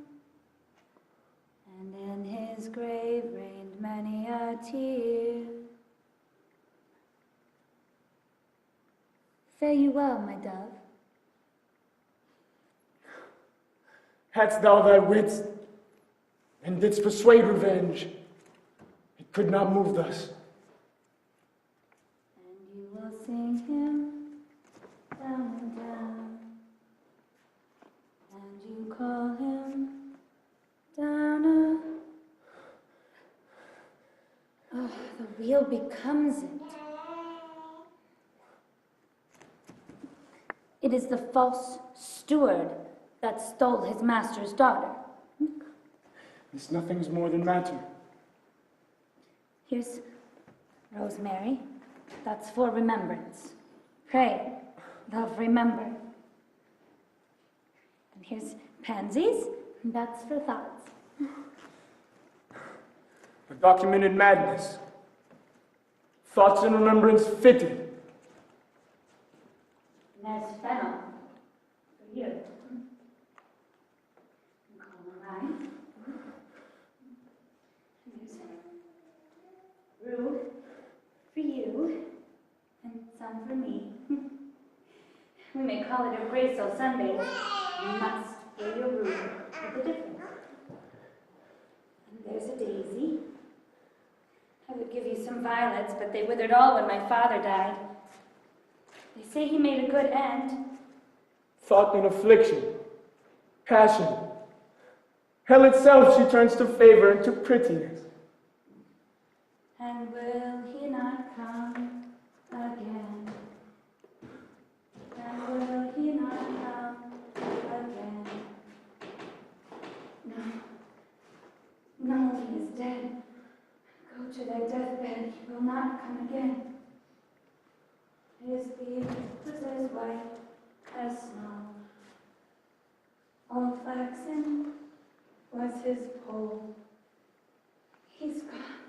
And in his grave rained many a tear. Fare you well, my dove. Hadst thou thy wits, and didst persuade revenge, it could not move thus. And you will sing him still becomes it. It is the false steward that stole his master's daughter. This nothing's more than matter. Here's rosemary. That's for remembrance. Pray, love, remember. And here's pansies. That's for thoughts. A documented madness. Thoughts and remembrance fitted. And there's fennel for you. And columbine. And there's rue for you. And some for me. We may call it a grace o' Sunday. You must wear your rue with the difference. And there's a daisy. I would give you some violets, but they withered all when my father died. They say he made a good end. Thought and affliction. Passion. Hell itself she turns to favor and to prettiness. And will he not come again? And will he not come again? No, he is dead. Go to thy deathbed, he will not come again. His beard was as white as snow. All flaxen was his poll. He's gone.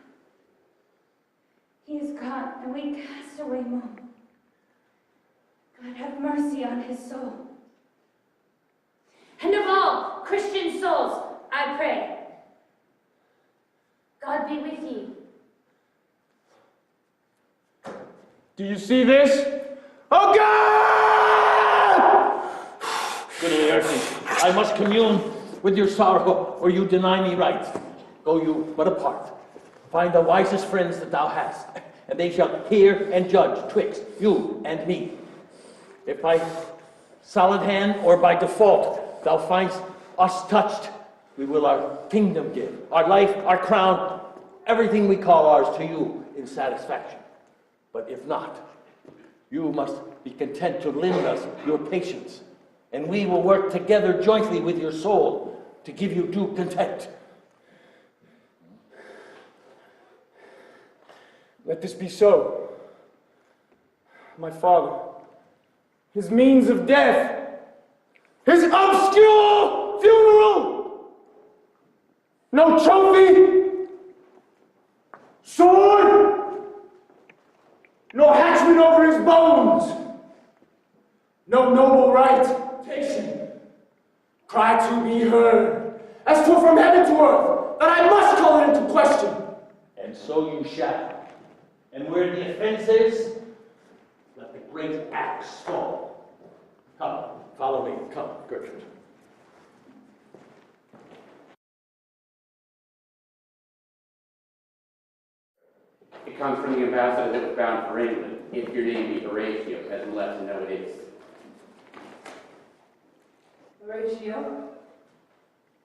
He is gone, and we cast away moan. God have mercy on his soul. And of all Christian souls, I pray, God be with you. Do you see this? Oh God! Good Erie, I must commune with your sorrow, or you deny me right. Go you but apart. Find the wisest friends that thou hast, and they shall hear and judge twixt you and me. If by solid hand or by default thou find'st us touched, we will our kingdom give, our life, our crown, everything we call ours to you in satisfaction. But if not, you must be content to lend us your patience, and we will work together jointly with your soul to give you due content. Let this be so. My father, his means of death, his obscure funeral, no trophy, sword, no hatchment over his bones, no noble right, patient, cry to be heard, as 'twere from heaven to earth, that I must call it into question. And so you shall. And where the offense is, let the great axe fall. Come, follow me. Come, Gertrude. It comes from the ambassador that was bound for England. If your name be Horatio, has been left to know it is. Horatio,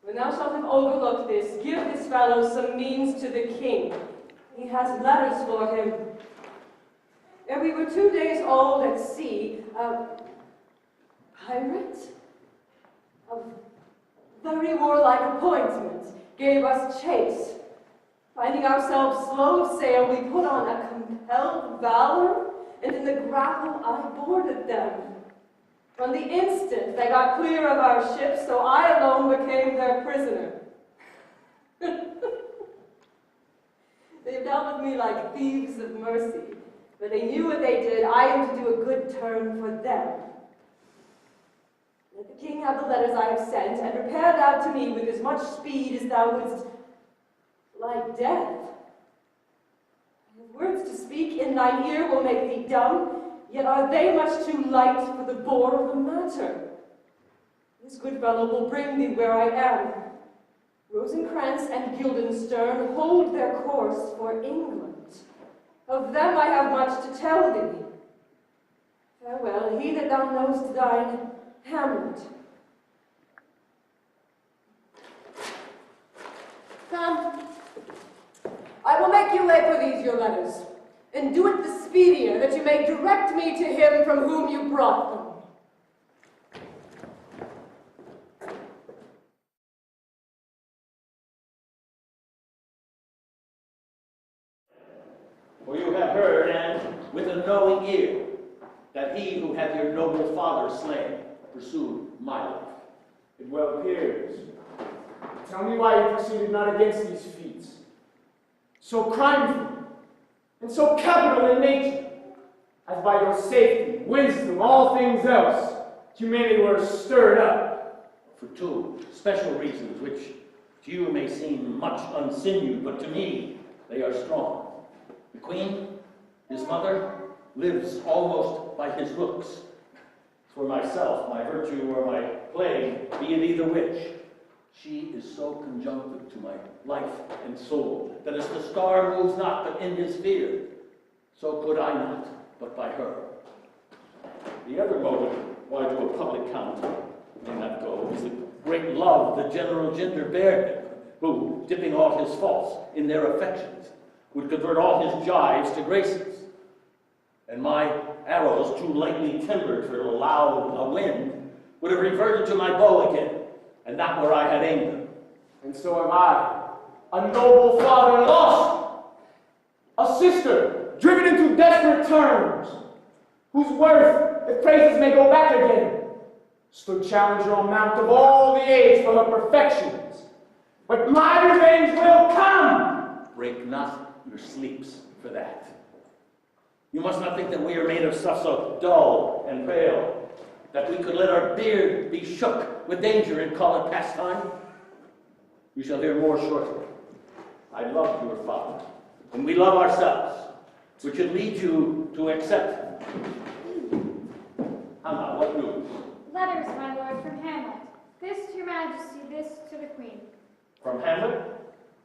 when thou shalt have overlooked this, give this fellow some means to the king. He has letters for him. And we were 2 days old at sea. A pirate of very warlike appointment gave us chase. Finding ourselves slow of sail, we put on a compelled valor, and in the grapple I boarded them. On the instant, they got clear of our ship, so I alone became their prisoner. They have dealt with me like thieves of mercy, but they knew what they did. I am to do a good turn for them. Let the king have the letters I have sent, and prepare thou to me with as much speed as thou wouldst like death. The words to speak in thine ear will make thee dumb, yet are they much too light for the bore of the matter. This good fellow will bring thee where I am. Rosencrantz and Guildenstern hold their course for England. Of them I have much to tell thee. Farewell, he that thou knowest thine, Hamlet. Come, I will make you lay for these your letters. and do it the speedier, that you may direct me to him from whom you brought them. For you have heard, and with a knowing ear, that he who hath your noble father slain pursued my life. It well appears. Tell me why you proceeded not against these feats, so crimeful and so capital in nature, as by your safety, wisdom, all things else, humanity were stirred up. For two special reasons, which to you may seem much unsinewed, but to me they are strong. The queen, his mother, lives almost by his looks. For myself, my virtue or my plague, be it either which, she is so conjunctive to my life and soul, that as the star moves not but in his sphere, so could I not but by her. The other motive why to a public count may not go is the great love the general gender bear him, who, dipping all his faults in their affections, would convert all his gyves to graces. And my arrows, too lightly timbered for loud a wind, would have reverted to my bow again, and not where I had aimed them. And so am I, a noble father lost, a sister driven into desperate terms, whose worth, if praises may go back again, stood challenger on mount of all the age for her perfections. But my revenge will come! Break not your sleeps for that. You must not think that we are made of stuff so dull and pale, that we could let our beard be shook with danger and call it pastime. You shall hear more shortly. I love your father, and we love ourselves, which should lead you to accept. Hannah, what news? Letters, my lord, from Hamlet. This to your majesty, this to the queen. From Hamlet?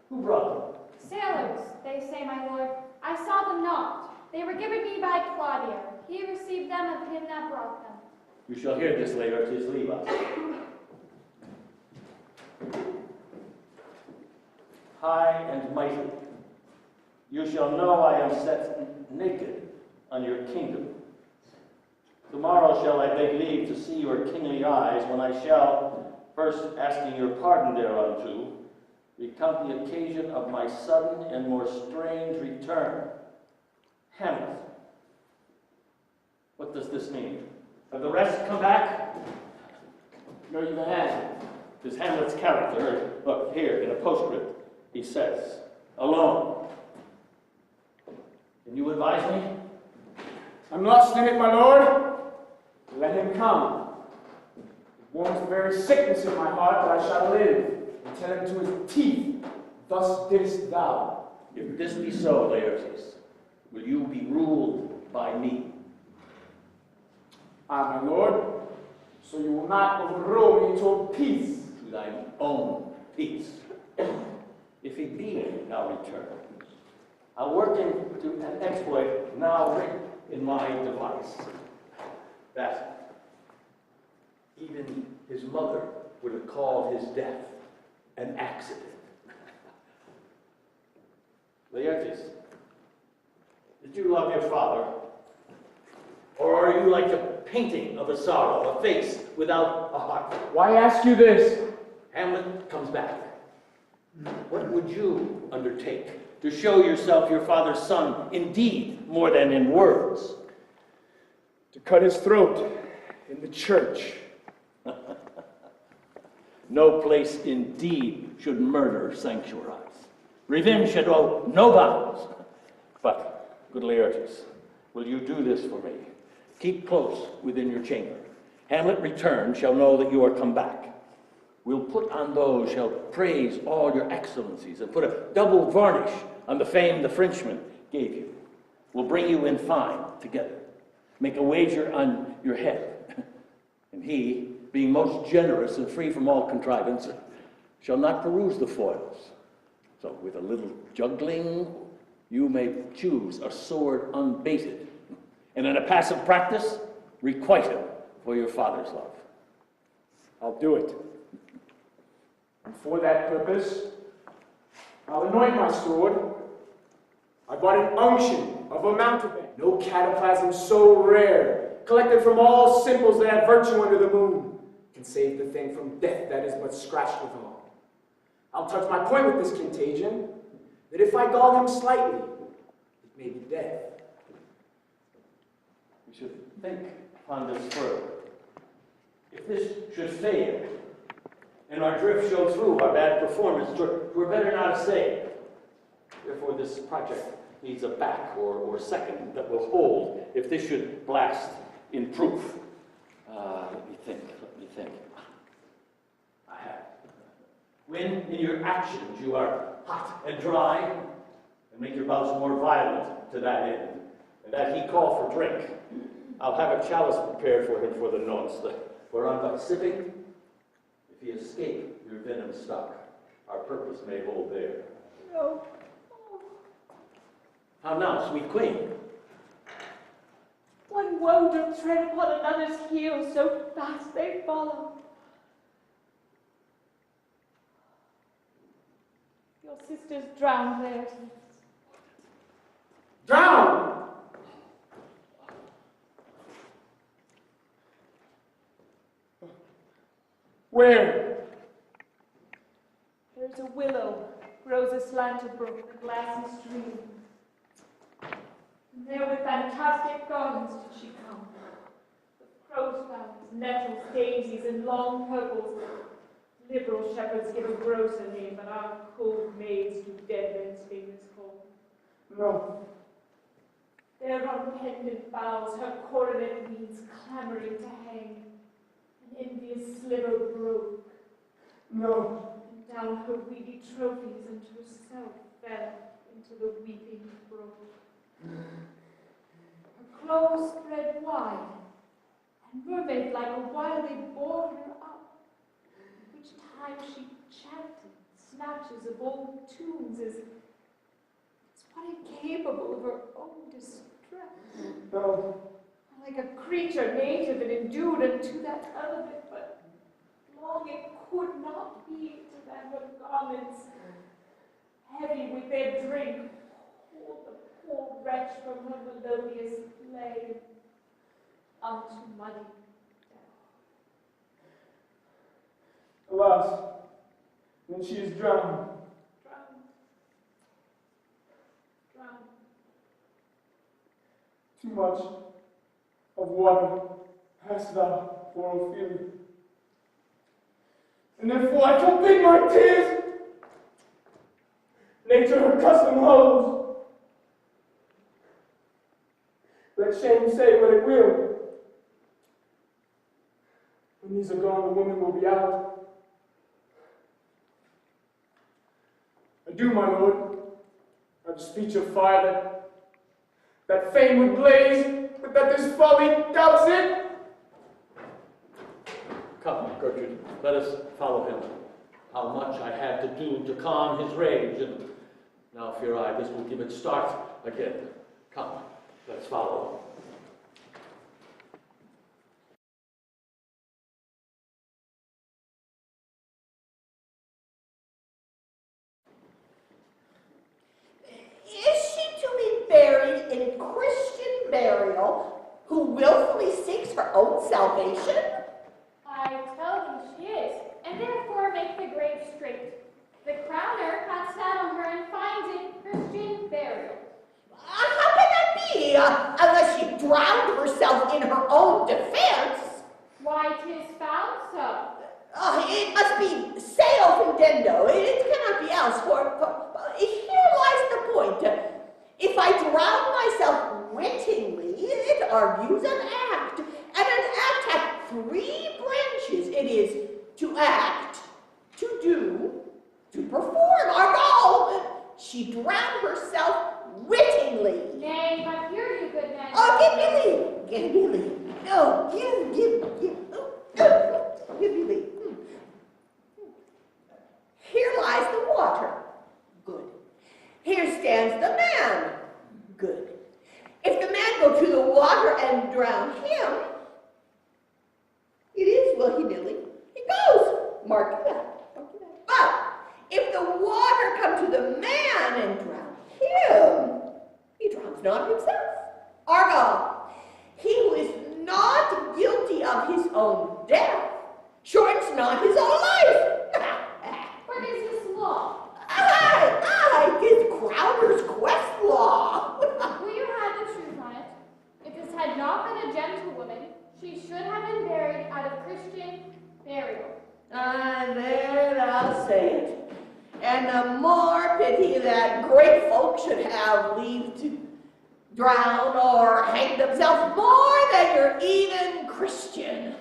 Who brought them? Sailors, they say, my lord. I saw them not. They were given me by Claudio. He received them of him that brought them. You shall hear this later. 'Tis leave us. High and mighty, you shall know I am set naked on your kingdom. Tomorrow shall I beg leave to see your kingly eyes, when I shall, first asking your pardon thereunto, recount the occasion of my sudden and more strange return. Hamlet. What does this mean? Have the rest come back? No, you have. This Hamlet's character, look, here in a postscript, he says, alone. Can you advise me? I'm lost in it, my lord. Let him come. It warms the very sickness in my heart that I shall live, and tell him to his teeth, thus didst thou. If this be so, Laertes, will you be ruled by me? Ah, my lord, so you will not overthrow me to peace. To thine own peace. If he be now returned, I'll work into an exploit now written in my device, that even his mother would have called his death an accident. Laertes, did you love your father? Or are you like the painting of a sorrow, a face without a heart? Why ask you this? Hamlet comes back. What would you undertake to show yourself your father's son in deed more than in words? To cut his throat in the church. No place indeed should murder sanctuarize. Revenge should owe no bounds. But, good Laertes, will you do this for me? Keep close within your chamber. Hamlet returned shall know that you are come back. We'll put on those shall praise all your excellencies and put a double varnish on the fame the Frenchman gave you. We'll bring you in fine together. Make a wager on your head. And he, being most generous and free from all contrivance, shall not peruse the foils. So with a little juggling, you may choose a sword unbaited, and in a passive practice, requite him for your father's love. I'll do it. And for that purpose, I'll anoint my sword, I bought an unction of a mountebank, no cataplasm so rare, collected from all simples that have virtue under the moon, can save the thing from death that is but scratched withal. I'll touch my point with this contagion, that if I gall him slightly, it may be death. We should think upon this further. If this should fail, and our drift show through our bad performance, 'twere better not to say. Therefore, this project needs a back or second that will hold if this should blast in proof. Let me think. I have. When in your actions you are hot and dry, and make your bouts more violent to that end, and that he call for drink, I'll have a chalice prepared for him for the nonce, whereon by sipping, if he escape your venom stock, our purpose may hold there. No. How now, sweet queen? One woe doth tread upon another's heels, so fast they follow. Your sister's drowned there. Drown! Where? There's a willow, grows aslant a brook, a glassy stream. And there with fantastic garlands did she come. The crow's flowers, nettles, daisies, and long purples. Liberal shepherds give a grosser name, but our cold maids do dead men's fingers hold. No. There on pendant boughs her coronet weeds clamoring to hang. An envious sliver broke. No. And down her weedy trophies and herself fell into the weeping brook. Her clothes spread wide, and mermaid like a while they bore her up, which time she chanted snatches of old tunes as what incapable of her own distress. No. Like a creature native and endued unto that element, but long it could not be to that her garments, heavy with their drink, pulled the poor wretch from her melodious play unto muddy death. Alas, then she is drowned. Drowned. Too much of water hast thou for Ophelia. And therefore I forbid my tears. Nature her custom holds. Let shame say what it will. When these are gone, the woman will be out. Adieu, my lord. I have a speech of fire that fame would blaze, but that this folly doubts it. Come, Gertrude, let us follow him. How much I have to do to calm his rage, and now fear I this will give it start again. Come, let's follow. Is she to be buried in Christian burial, who willfully seeks her own salvation? I tell thee she is, and therefore make the grave straight. The crowner hath sat on her and finds it Christian burial. How can that be, unless she drowned herself in her own defense? Why, 'tis found so. It must be seo fundendo. It cannot be else, for here lies the point. If I drown myself wittingly, it argues an act, and an act hath three branches. It is to act, to do, to perform. Argo! She drowned herself wittingly. Nay, but hear you, good men. Oh, give me leave. No, give me leave. Here lies the water. Good. Here stands the man. Good. If the man go to the water and drown him, it is willy-nilly. He goes. Mark that. But if the water come to the man and drown him, if not himself. Argal, he who is not guilty of his own death shortens not his own life. What is this law? Aye, 'tis Crowder's quest law. Will you have the truth on it? If this had not been a gentlewoman, she should have been buried out of Christian burial. There thou say it. And the more pity that great folk should have leave to drown or hang themselves more than you're even Christian.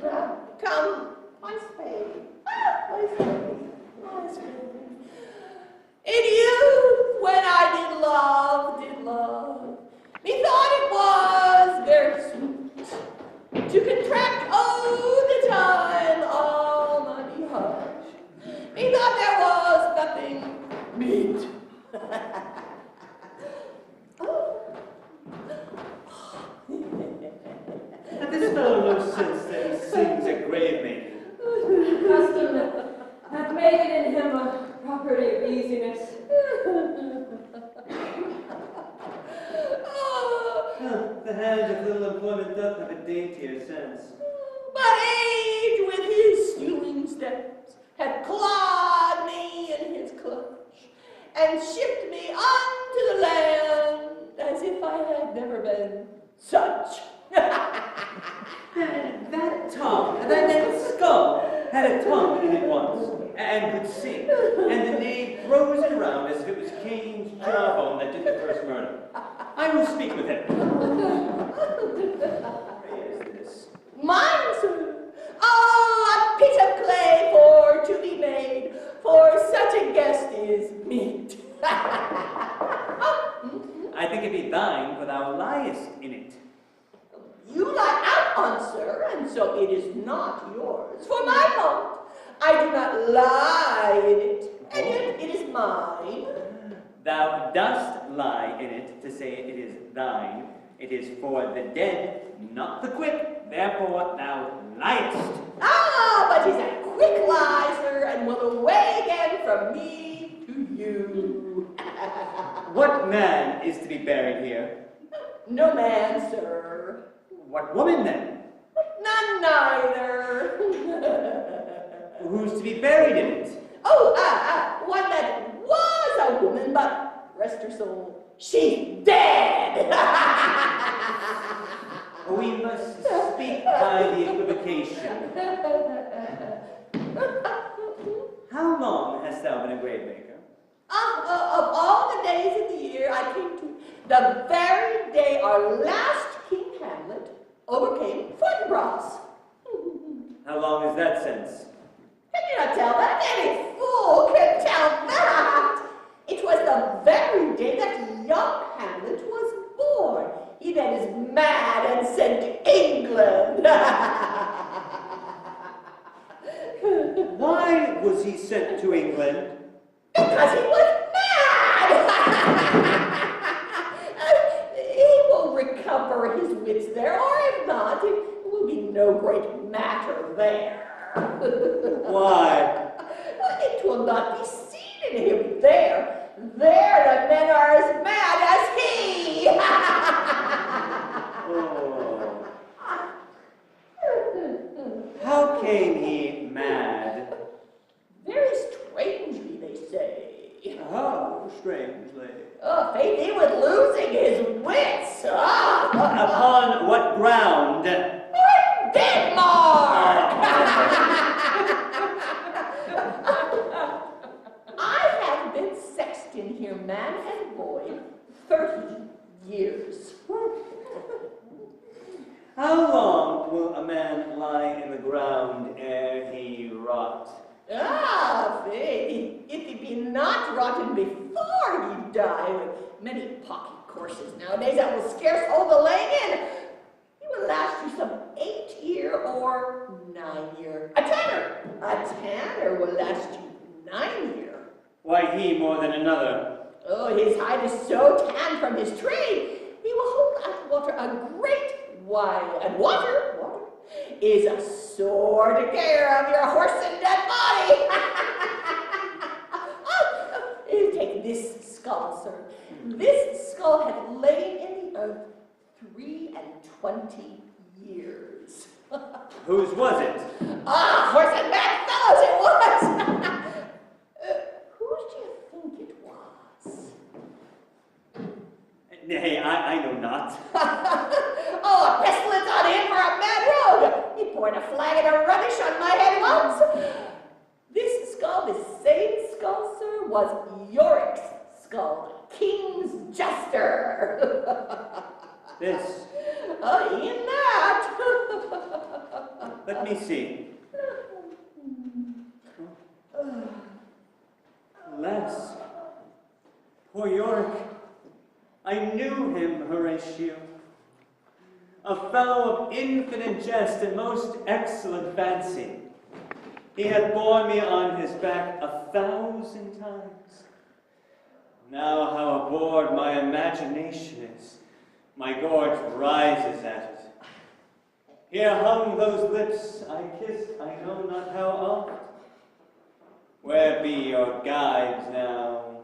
Come, my spade. My spade. My spade. In youth, when I did love, methought it was very sweet to contract the time almighty heart. Methought there was nothing meet. And this fellow knows sense that he sings at grave making. Custom hath made it in him a property of easiness. The hand of little employment doth have a daintier sense. But age with his stewing steps had clawed me in his clutch and shipped me unto the land as if I had never been such. That tongue, that skull, had a tongue in it once, and could sing, and the knave throws it around as if it was Cain's jawbone that did the first murder. I will speak with him. Where is this? Mine, sir. Oh, a pit of clay for to be made, for such a guest is meet. I think it be thine, for thou liest in it. You lie out on, sir, and so it is not yours. For my part, I do not lie in it, and yet it is mine. Thou dost lie in it to say it is thine. It is for the dead, not the quick. Therefore thou liest. Ah, but he's a quick lie, sir, and will away again from me to you. What man is to be buried here? No man, sir. What woman then? None neither. Who's to be buried in it? Oh, one that was a woman, but rest her soul, she's dead. We must speak by the equivocation. How long hast thou been a grave maker? Of all the days of the year, I came to the very day our last King Hamlet overcame Fortinbras. How long is that since? Can you not tell that? Any fool can tell that. It was the very day that young Hamlet was born. He then is mad and sent to England. Why was he sent to England? Because he was mad. He will recover his wits there, or if not, it will be no great matter there. Why? It will not be seen in him there. There the men are as mad as he. Oh. How came he mad? Very strangely, they say. How strangely. Oh, faith, he was losing his wits. Upon what ground? Denmark! I have been sexton here, man and boy, 30 years. How long will a man lie in the ground ere he rot? Faith, if he be not rotten before he die, with many pocky courses nowadays that will scarce hold the laying in, he will last you some 8 year or 9 year. A tanner will last you 9 year. Why he more than another? Oh, his hide is so tanned from his trade, he will hold out water a great while. And water is a sore to care of your horse and dead body. Take this skull, sir. This skull had lain in the of 23 years. Whose was it? Ah, horse and back fellows, it was! Whose do you think it was? Nay, I know not. Oh, a pestilence on him for a mad rogue! He poured a flagon of rubbish on my head once. This skull, this same skull, sir, was Yorick's skull, King's Jester. This. In that. Let me see. Alas, poor Yorick. I knew him, Horatio. A fellow of infinite jest and most excellent fancy. He had borne me on his back 1,000 times. Now how abhorred my imagination is. My gorge rises at it. Here hung those lips I kissed I know not how oft. Where be your guides now?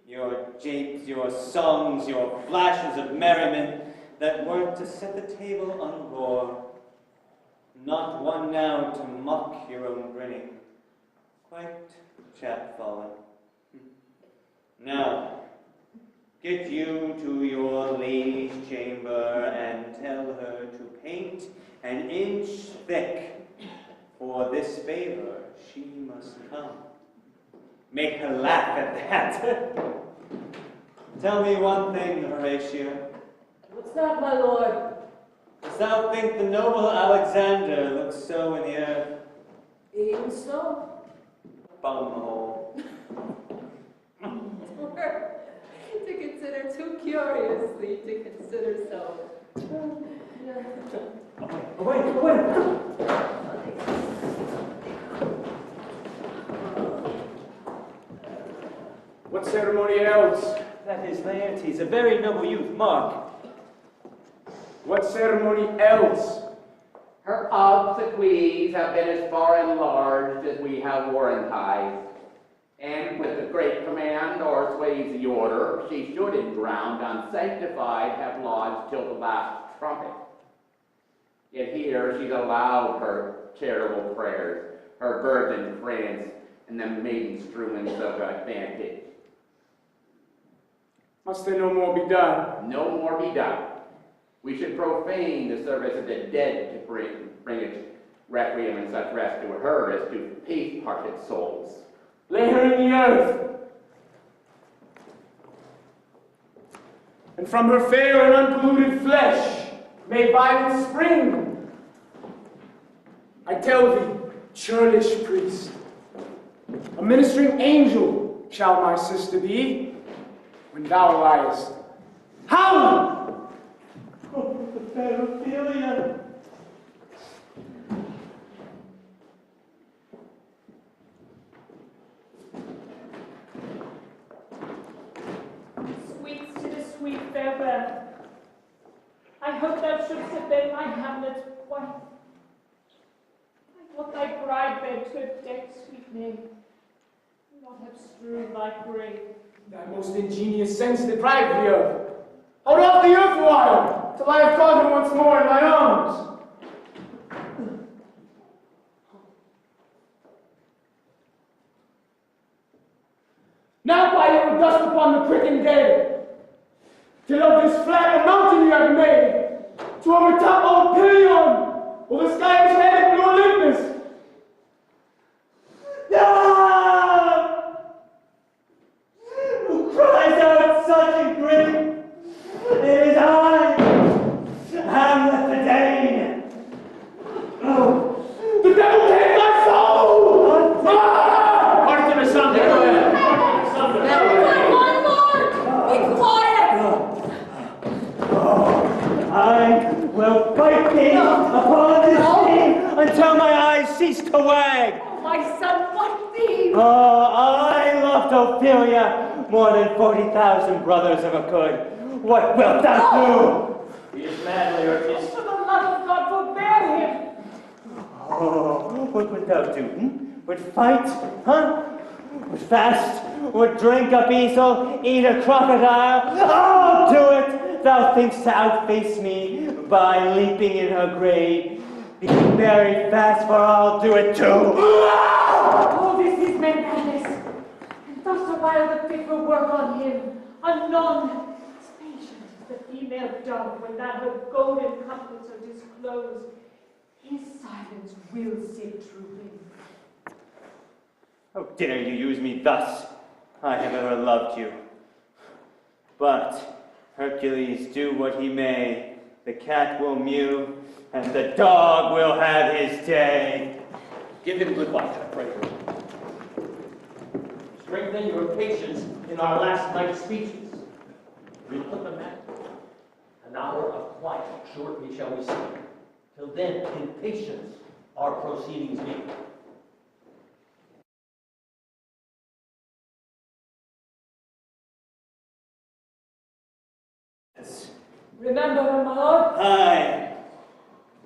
Your japes, your songs, your flashes of merriment that were to set the table on roar. Not one now to mock your own grinning. Quite chapfallen. Now, get you to your lady's chamber and tell her to paint an inch thick. For this favor she must come. Make her laugh at that. Tell me one thing, Horatio. What's that, my lord? Dost thou think the noble Alexander looks so in the earth? Even so. Bumhole. To consider too curiously to consider so. Away. What ceremony else? That is Laertes, a very noble youth, mark. What ceremony else? Her obsequies have been as far enlarged as we have warrantized. And with the great command or sways the order, she should in ground unsanctified have lodged till the last trumpet. Yet here she's allowed her charitable prayers, her virgin prayers, and the maiden struments of advantage. Must there no more be done? No more be done. We should profane the service of the dead to bring its requiem and such rest to her as to peace-parted souls. Lay her in the earth, and from her fair and unpolluted flesh may violence spring. I tell thee, churlish priest, a ministering angel shall my sister be when thou liest. How? Oh, the fair Ophelia. Sweets to the sweet fair birth. I hope thou shouldst have been my Hamlet wife. I thought thy bride bed to have decked sweet name, not have strewn thy grave. Thy most ingenious sense deprived thee of. Hold off the earth a while, till I have caught her once more in my arms. Now pile your dust upon the quickened dead, till of this flat a mountain you have made, to overtop all Pelion, or the sky is head and Olympus. Who cries out such in grief? It is I, Hamlet the Dane. Oh, the devil take my soul! Artemis under there! My lord! Be quiet! I will bite thee upon this thing until my eyes cease to wag. Oh, my son, what thee? Oh, I loved Ophelia more than 40,000 brothers ever could. What wilt thou do? He is mad, Laertes. For the love of God, forbear him! Oh, what would thou do? Would fight? Huh? Would fast? Would drink a beetle? Eat a crocodile? Oh, do it! Thou thinkst to outface me by leaping in her grave. Be very fast, for I'll do it too. Oh, this is madness. And thus a while the fit will work on him. Anon, as patient as the female dove when that her golden couplets are disclosed. His silence will sit through him. How dare you use me thus? I have ever loved you. But Hercules, do what he may, the cat will mew, and the dog will have his day. Give him good watch, I pray. Strengthen your patience in our last night's speeches. We'll put them back. An hour of quiet shortly shall we see. Till then, in patience, our proceedings be. Remember her, my lord? Aye.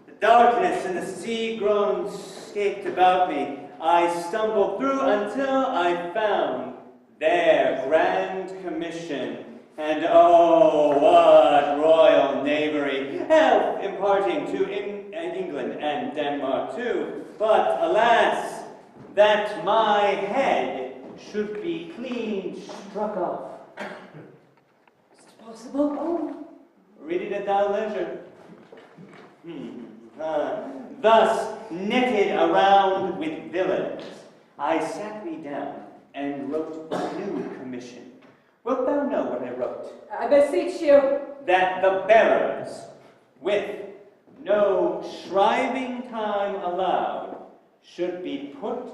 The darkness and the sea grown scaped about me. I stumbled through until I found their grand commission. And oh, what royal knavery, health imparting to England and Denmark too. But alas, that my head should be clean struck off. Is it possible? Oh, read it at thy leisure. Thus, netted around with villains, I sat me down and wrote a new commission. Wilt thou know what I wrote? I beseech you. That the bearers, with no shriving time allowed, should be put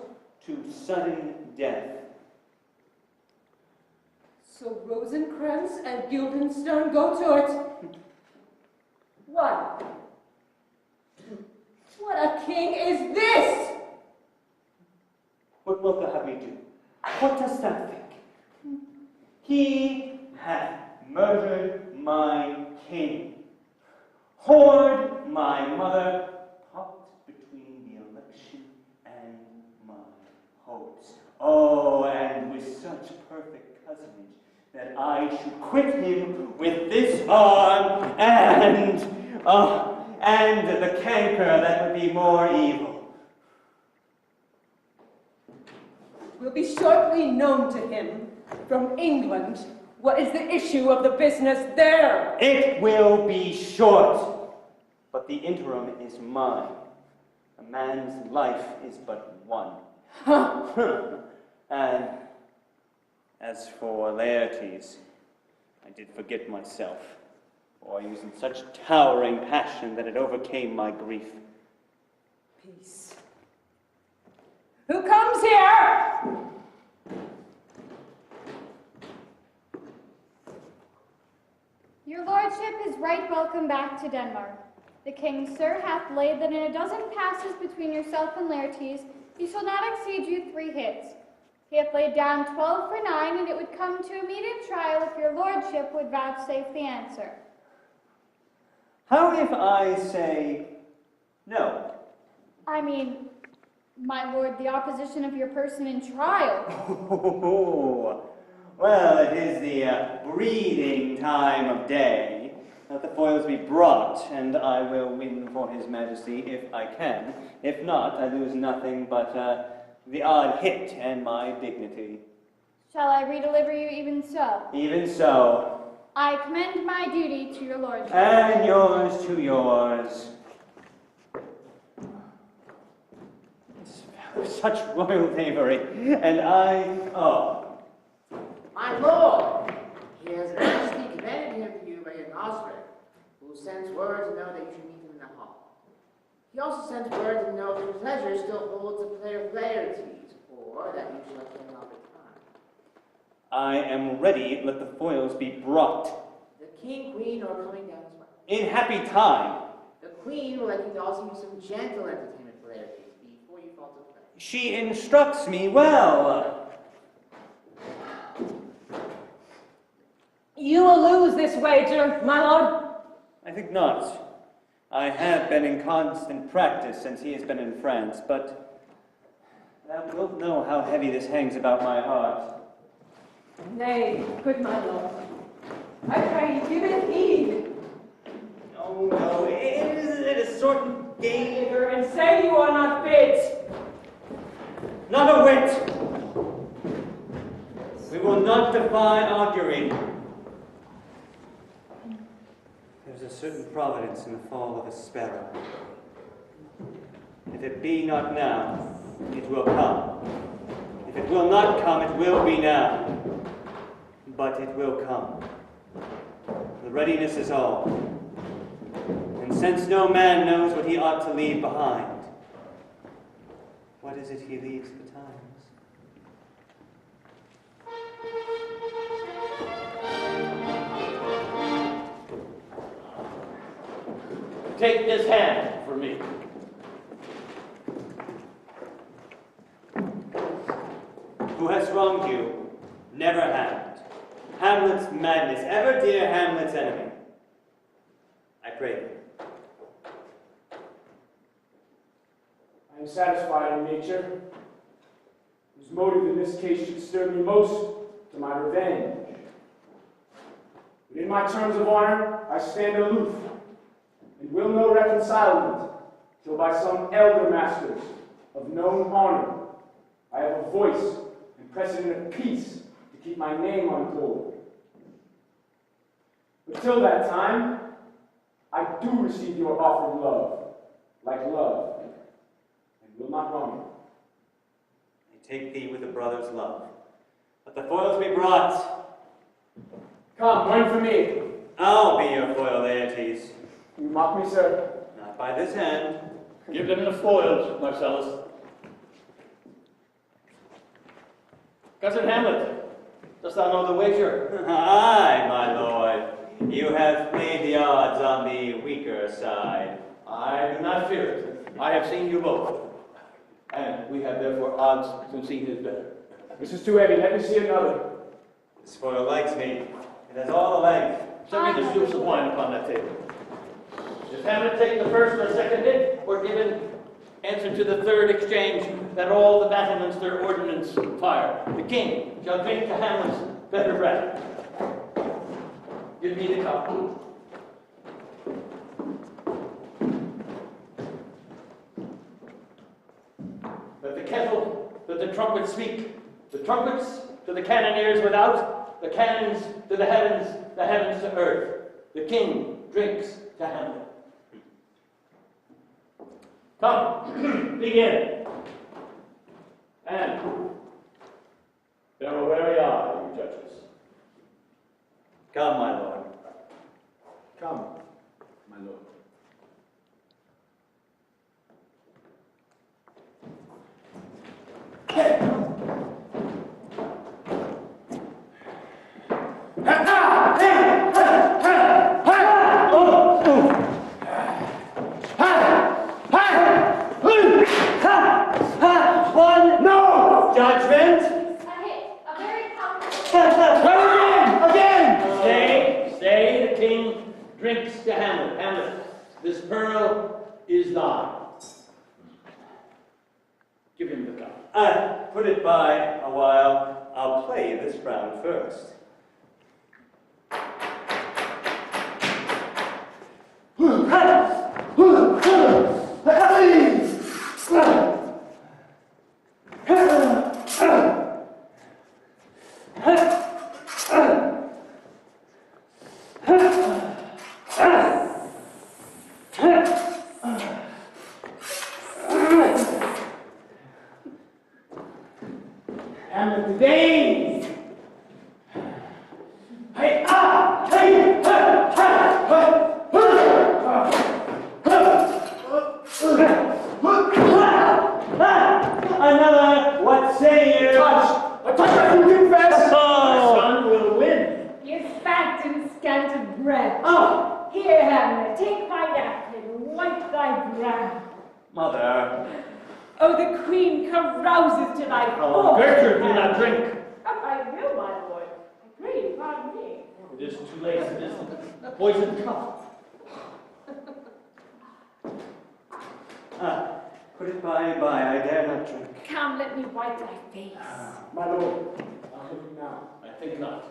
to sudden death. So Rosencrantz and Guildenstern go to it. What? What a king is this? What wilt thou have me do? What dost thou think? He hath murdered my king, whored my mother, popped between the election and my hopes. Oh, and with such perfect cousinage that I should quit him with this arm and the canker that would be more evil. It will be shortly known to him from England what is the issue of the business there. It will be short, but the interim is mine. A man's life is but one. And as for Laertes, I did forget myself, for I was in such towering passion that it overcame my grief. Peace. Who comes here? Your lordship is right welcome back to Denmark. The king, sir, hath laid that in a dozen passes between yourself and Laertes, he shall not exceed you 3 hits. He hath laid down 12 for 9, and it would come to immediate trial if your lordship would vouchsafe the answer. How if I say no? I mean, my lord, the opposition of your person in trial. Oh, well, it is the breathing time of day. Let the foils be brought, and I will win for his majesty if I can. If not, I lose nothing but the odd hit and my dignity. Shall I redeliver you even so? Even so. I commend my duty to your lordship. And yours to yours. Such royal knavery, and oh. My lord, he has actually commended him to you by an Osric, who sends word to know that you should meet him in the hall. He also sends word to know if your pleasure still holds a player of Laertes, or that you shall attend another time. I am ready, let the foils be brought. The king, queen, are coming down as well. In happy time. The queen will like you to also use some gentle entertainment for Laertes before you fall to play. She instructs me well. You will lose this wager, my lord. I think not. I have been in constant practice since he has been in France, but thou wilt know how heavy this hangs about my heart. Nay, good my lord. I pray you give it heed. Oh no, it is a sort of game. And say you are not fit. Not a whit. We will not defy augury. There's a certain providence in the fall of a sparrow. If it be not now, it will come. If it will not come, it will be now. But it will come. The readiness is all. And since no man knows what he ought to leave behind, what is it he leaves betimes? Take this hand for me. Who has wronged you? Never Hamlet. Hamlet's madness, ever dear Hamlet's enemy. I pray thee. I am satisfied in nature, whose motive in this case should stir me most to my revenge. But in my terms of honor, I stand aloof, and will no reconcilement, till by some elder masters of known honor I have a voice and precedent of peace to keep my name on gold. But till that time, I do receive your offered love, like love, and will not wrong you. I take thee with a brother's love. Let the foils be brought. Come, one for me. I'll be your foil, Laertes. You mock me, sir? Not by this hand. Give them the foils, Marcellus. Cousin Hamlet, dost thou know the wager? Aye, my lord. You have played the odds on the weaker side. I do not fear it. I have seen you both. And we have therefore odds to see who's better. This is too heavy. Let me see another. This foil likes me. It has all the length. Send me the stoops of wine upon that table. If Hamlet take the first or second hit, or given answer to the third exchange, that all the battlements their ordnance fire, the king shall drink to Hamlet's better breath. Give me the cup. Let the kettle, let the trumpets speak. The trumpets to the cannoneers without, the cannons to the heavens to earth. The king drinks to Hamlet. Come, begin. And there are wary eye, you judges. Come, my lord. Come, my lord. Judgment? A hit, a very powerful. Again! Stay, the king drinks to Hamlet. Hamlet, this pearl is thine. Give him the cup. Put it by a while. I'll play this round first. Hamlet the Danes! Another, what say you? A touch that you confess! My son will win. He is fat and scant of breath. Oh, Here, Hamlet, take my napkin and wipe thy brow. mother. Oh, the queen carouses to thy Oh, force. Gertrude, do not drink. I will, my lord. I pray you, pardon me. It is too late. It is the poisoned cup. Put it by and by. I dare not drink. Come, let me wipe thy face. My lord, I'll have you now. I think not.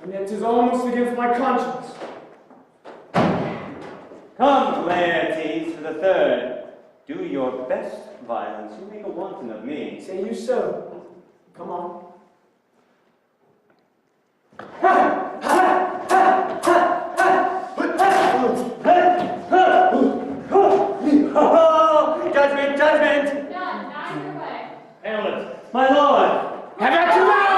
and yet 'tis almost against my conscience. Come, Laertes, for the third. Do your best violence. You make a wanton of me. Say you so. Come on. Judgment, judgment! Done. Now your way. Hamlet, My lord! Have at you now!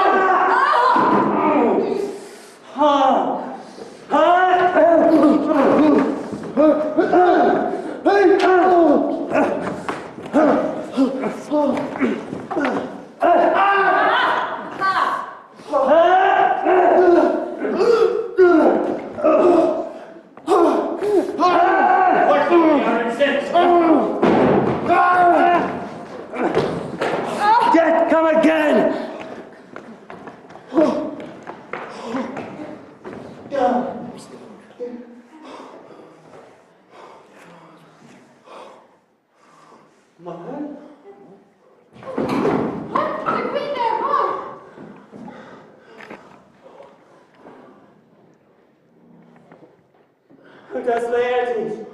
Death come again! Mother? What? The queen there, Mom! Who does Laertes?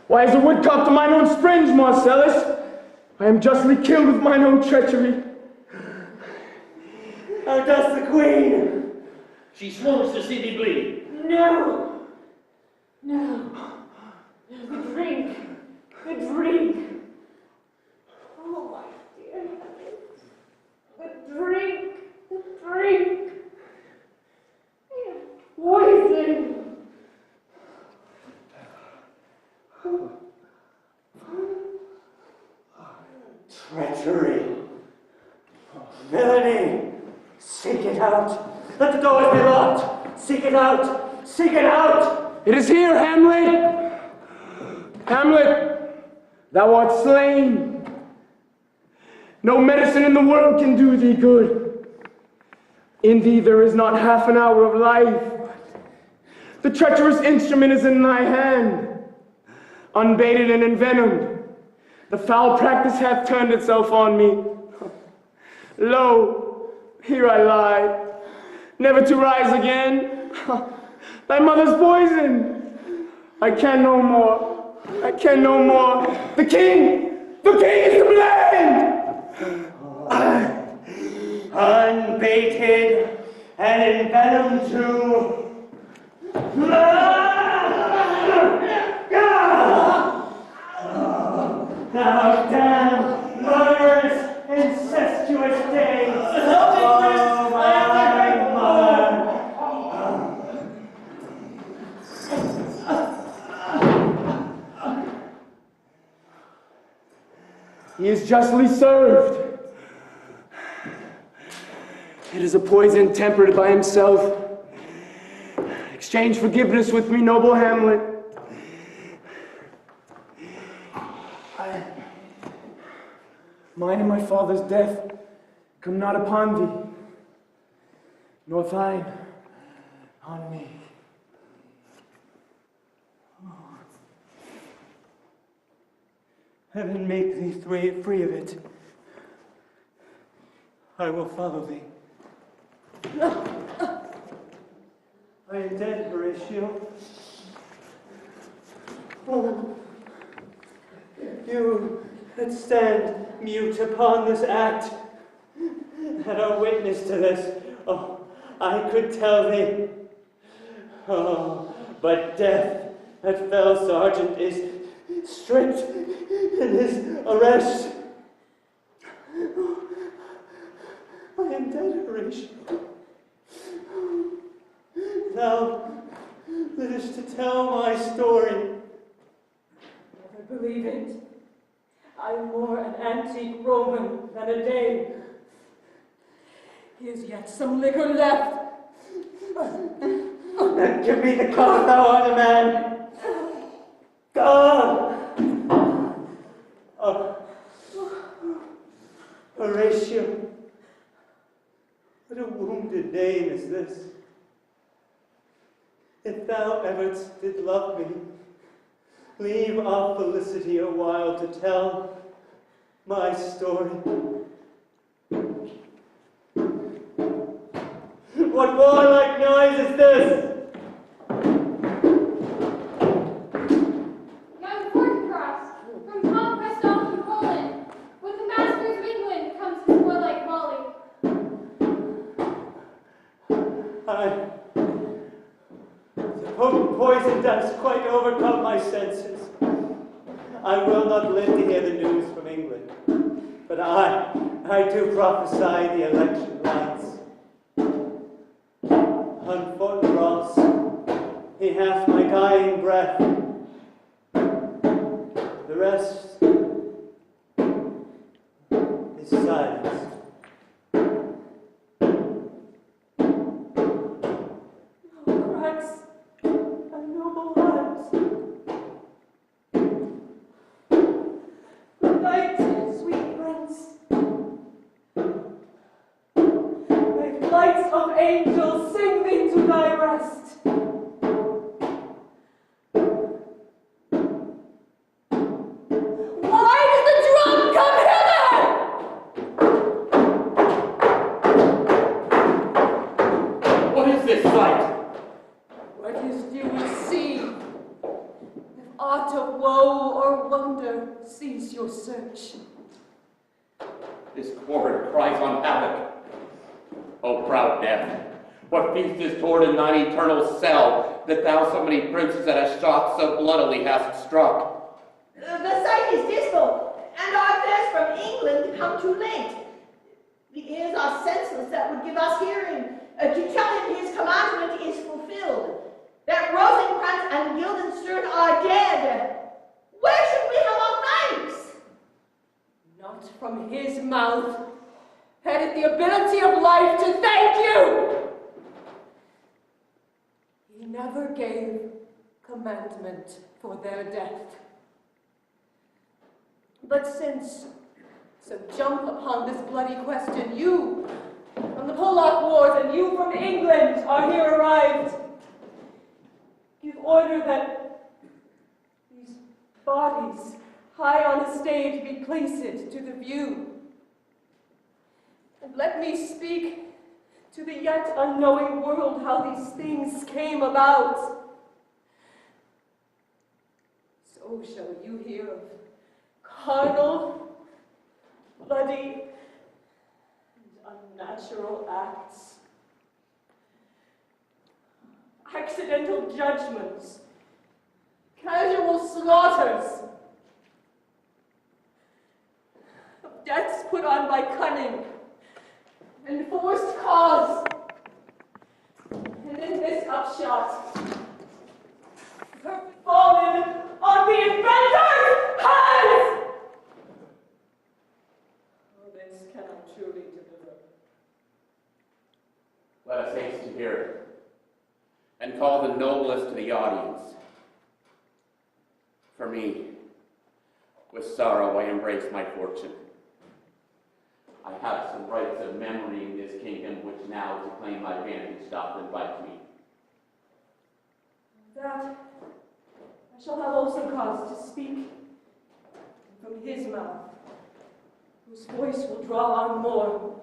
Why, as a woodcock to mine own springs, Marcellus, I am justly killed with mine own treachery. How does the queen? she swoons to see thee bleed. No! No! The drink! The drink! Oh, my dear. The drink! The drink! Poison! Treachery. Villainy. Seek it out. Let the doors be locked. Seek it out. Seek it out. It is here, Hamlet! Hamlet, thou art slain. No medicine in the world can do thee good. In thee there is not half an hour of life. The treacherous instrument is in thy hand. Unbaited and envenomed, the foul practice hath turned itself on me. Lo, here I lie, never to rise again. Thy mother's poison. I can no more. I can no more. The king is to blame. Unbaited and envenomed too. Now damn murderous, incestuous days. Oh, my mother. He is justly served. It is a poison tempered by himself. Exchange forgiveness with me, noble Hamlet. Mine and my father's death come not upon thee, nor thine on me. Heaven make thee free of it. I will follow thee. I am dead, Horatio. Oh, you that stand mute upon this act, that are witness to this, oh, I could tell thee. Oh, but death, that fell sergeant, is strict in his arrest. I am dead, Horatio. Thou livest to tell my story. Never believe it. I'm more an antique Roman than a Dane. Here's yet some liquor left. Then give me the cup if thou art a man. God! Oh. Horatio, what a wounded name is this. If thou ever did love me, leave our felicity a while to tell my story. What warlike noise is this? Young Fortinbras, from conquest off in Poland, with the masters of England comes his warlike volley. The potent poison has quite overcome my senses. I will not live to hear the news from England, but I do prophesy the election lights. On Fortinbras, he hath my dying breath. The rest is silence. Cracks of noble hearts. Good night, sweet prince. May flights of angels sing thee to thy rest. Why does the drum come hither? What is this sight? What is you will see? If aught of woe or wonder, cease your search. This chord cries on havoc. O proud death, what feast is toward in thine eternal cell, that thou so many princes at a shot so bloodily hast struck? The sight is dismal, and our fares from England come too late. The ears are senseless that would give us hearing, to tell him his commandment is fulfilled, that Rosencrantz and Guildenstern are dead. Where should we have our thanks? Not from his mouth had it the ability of life to thank you. He never gave commandment for their death. But since, so jump upon this bloody question, you from the Polack wars and you from England are here arrived. Give order that these bodies high on the stage be placed to the view. And let me speak to the yet unknowing world how these things came about. So shall you hear of carnal, bloody, and unnatural acts, accidental judgments, casual slaughters, of deaths put on by cunning and forced cause. And in this upshot, have fallen on the inventor's hands! Oh, this cannot truly deliver. Let us haste to hear it, and call the noblest to the audience. For me, with sorrow I embrace my fortune. I have some rights of memory in this kingdom which now to claim my vantage doth invite me. That I shall have also cause to speak from his mouth, whose voice will draw on more.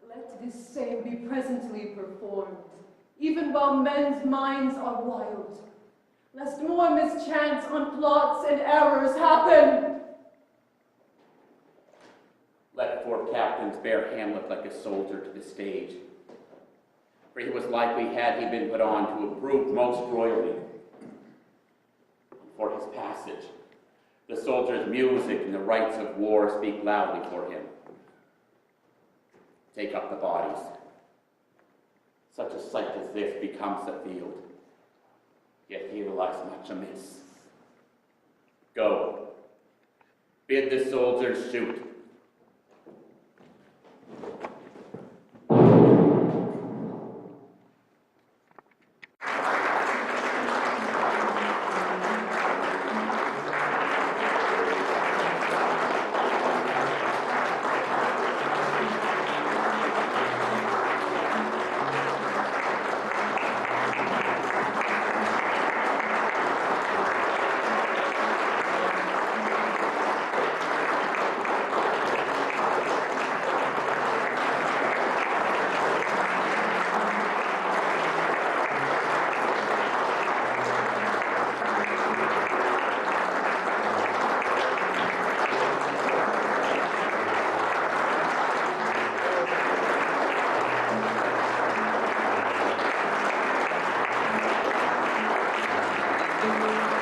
Let this same be presently performed, even while men's minds are wild, lest more mischance on plots and errors happen. Let 4 captains bear Hamlet like a soldier to the stage, for he was likely, had he been put on, to have proved most royally. For his passage, the soldier's music and the rites of war speak loudly for him. Take up the bodies. Such a sight as this becomes a field, yet here lies much amiss. Go, bid the soldiers shoot. Thank you.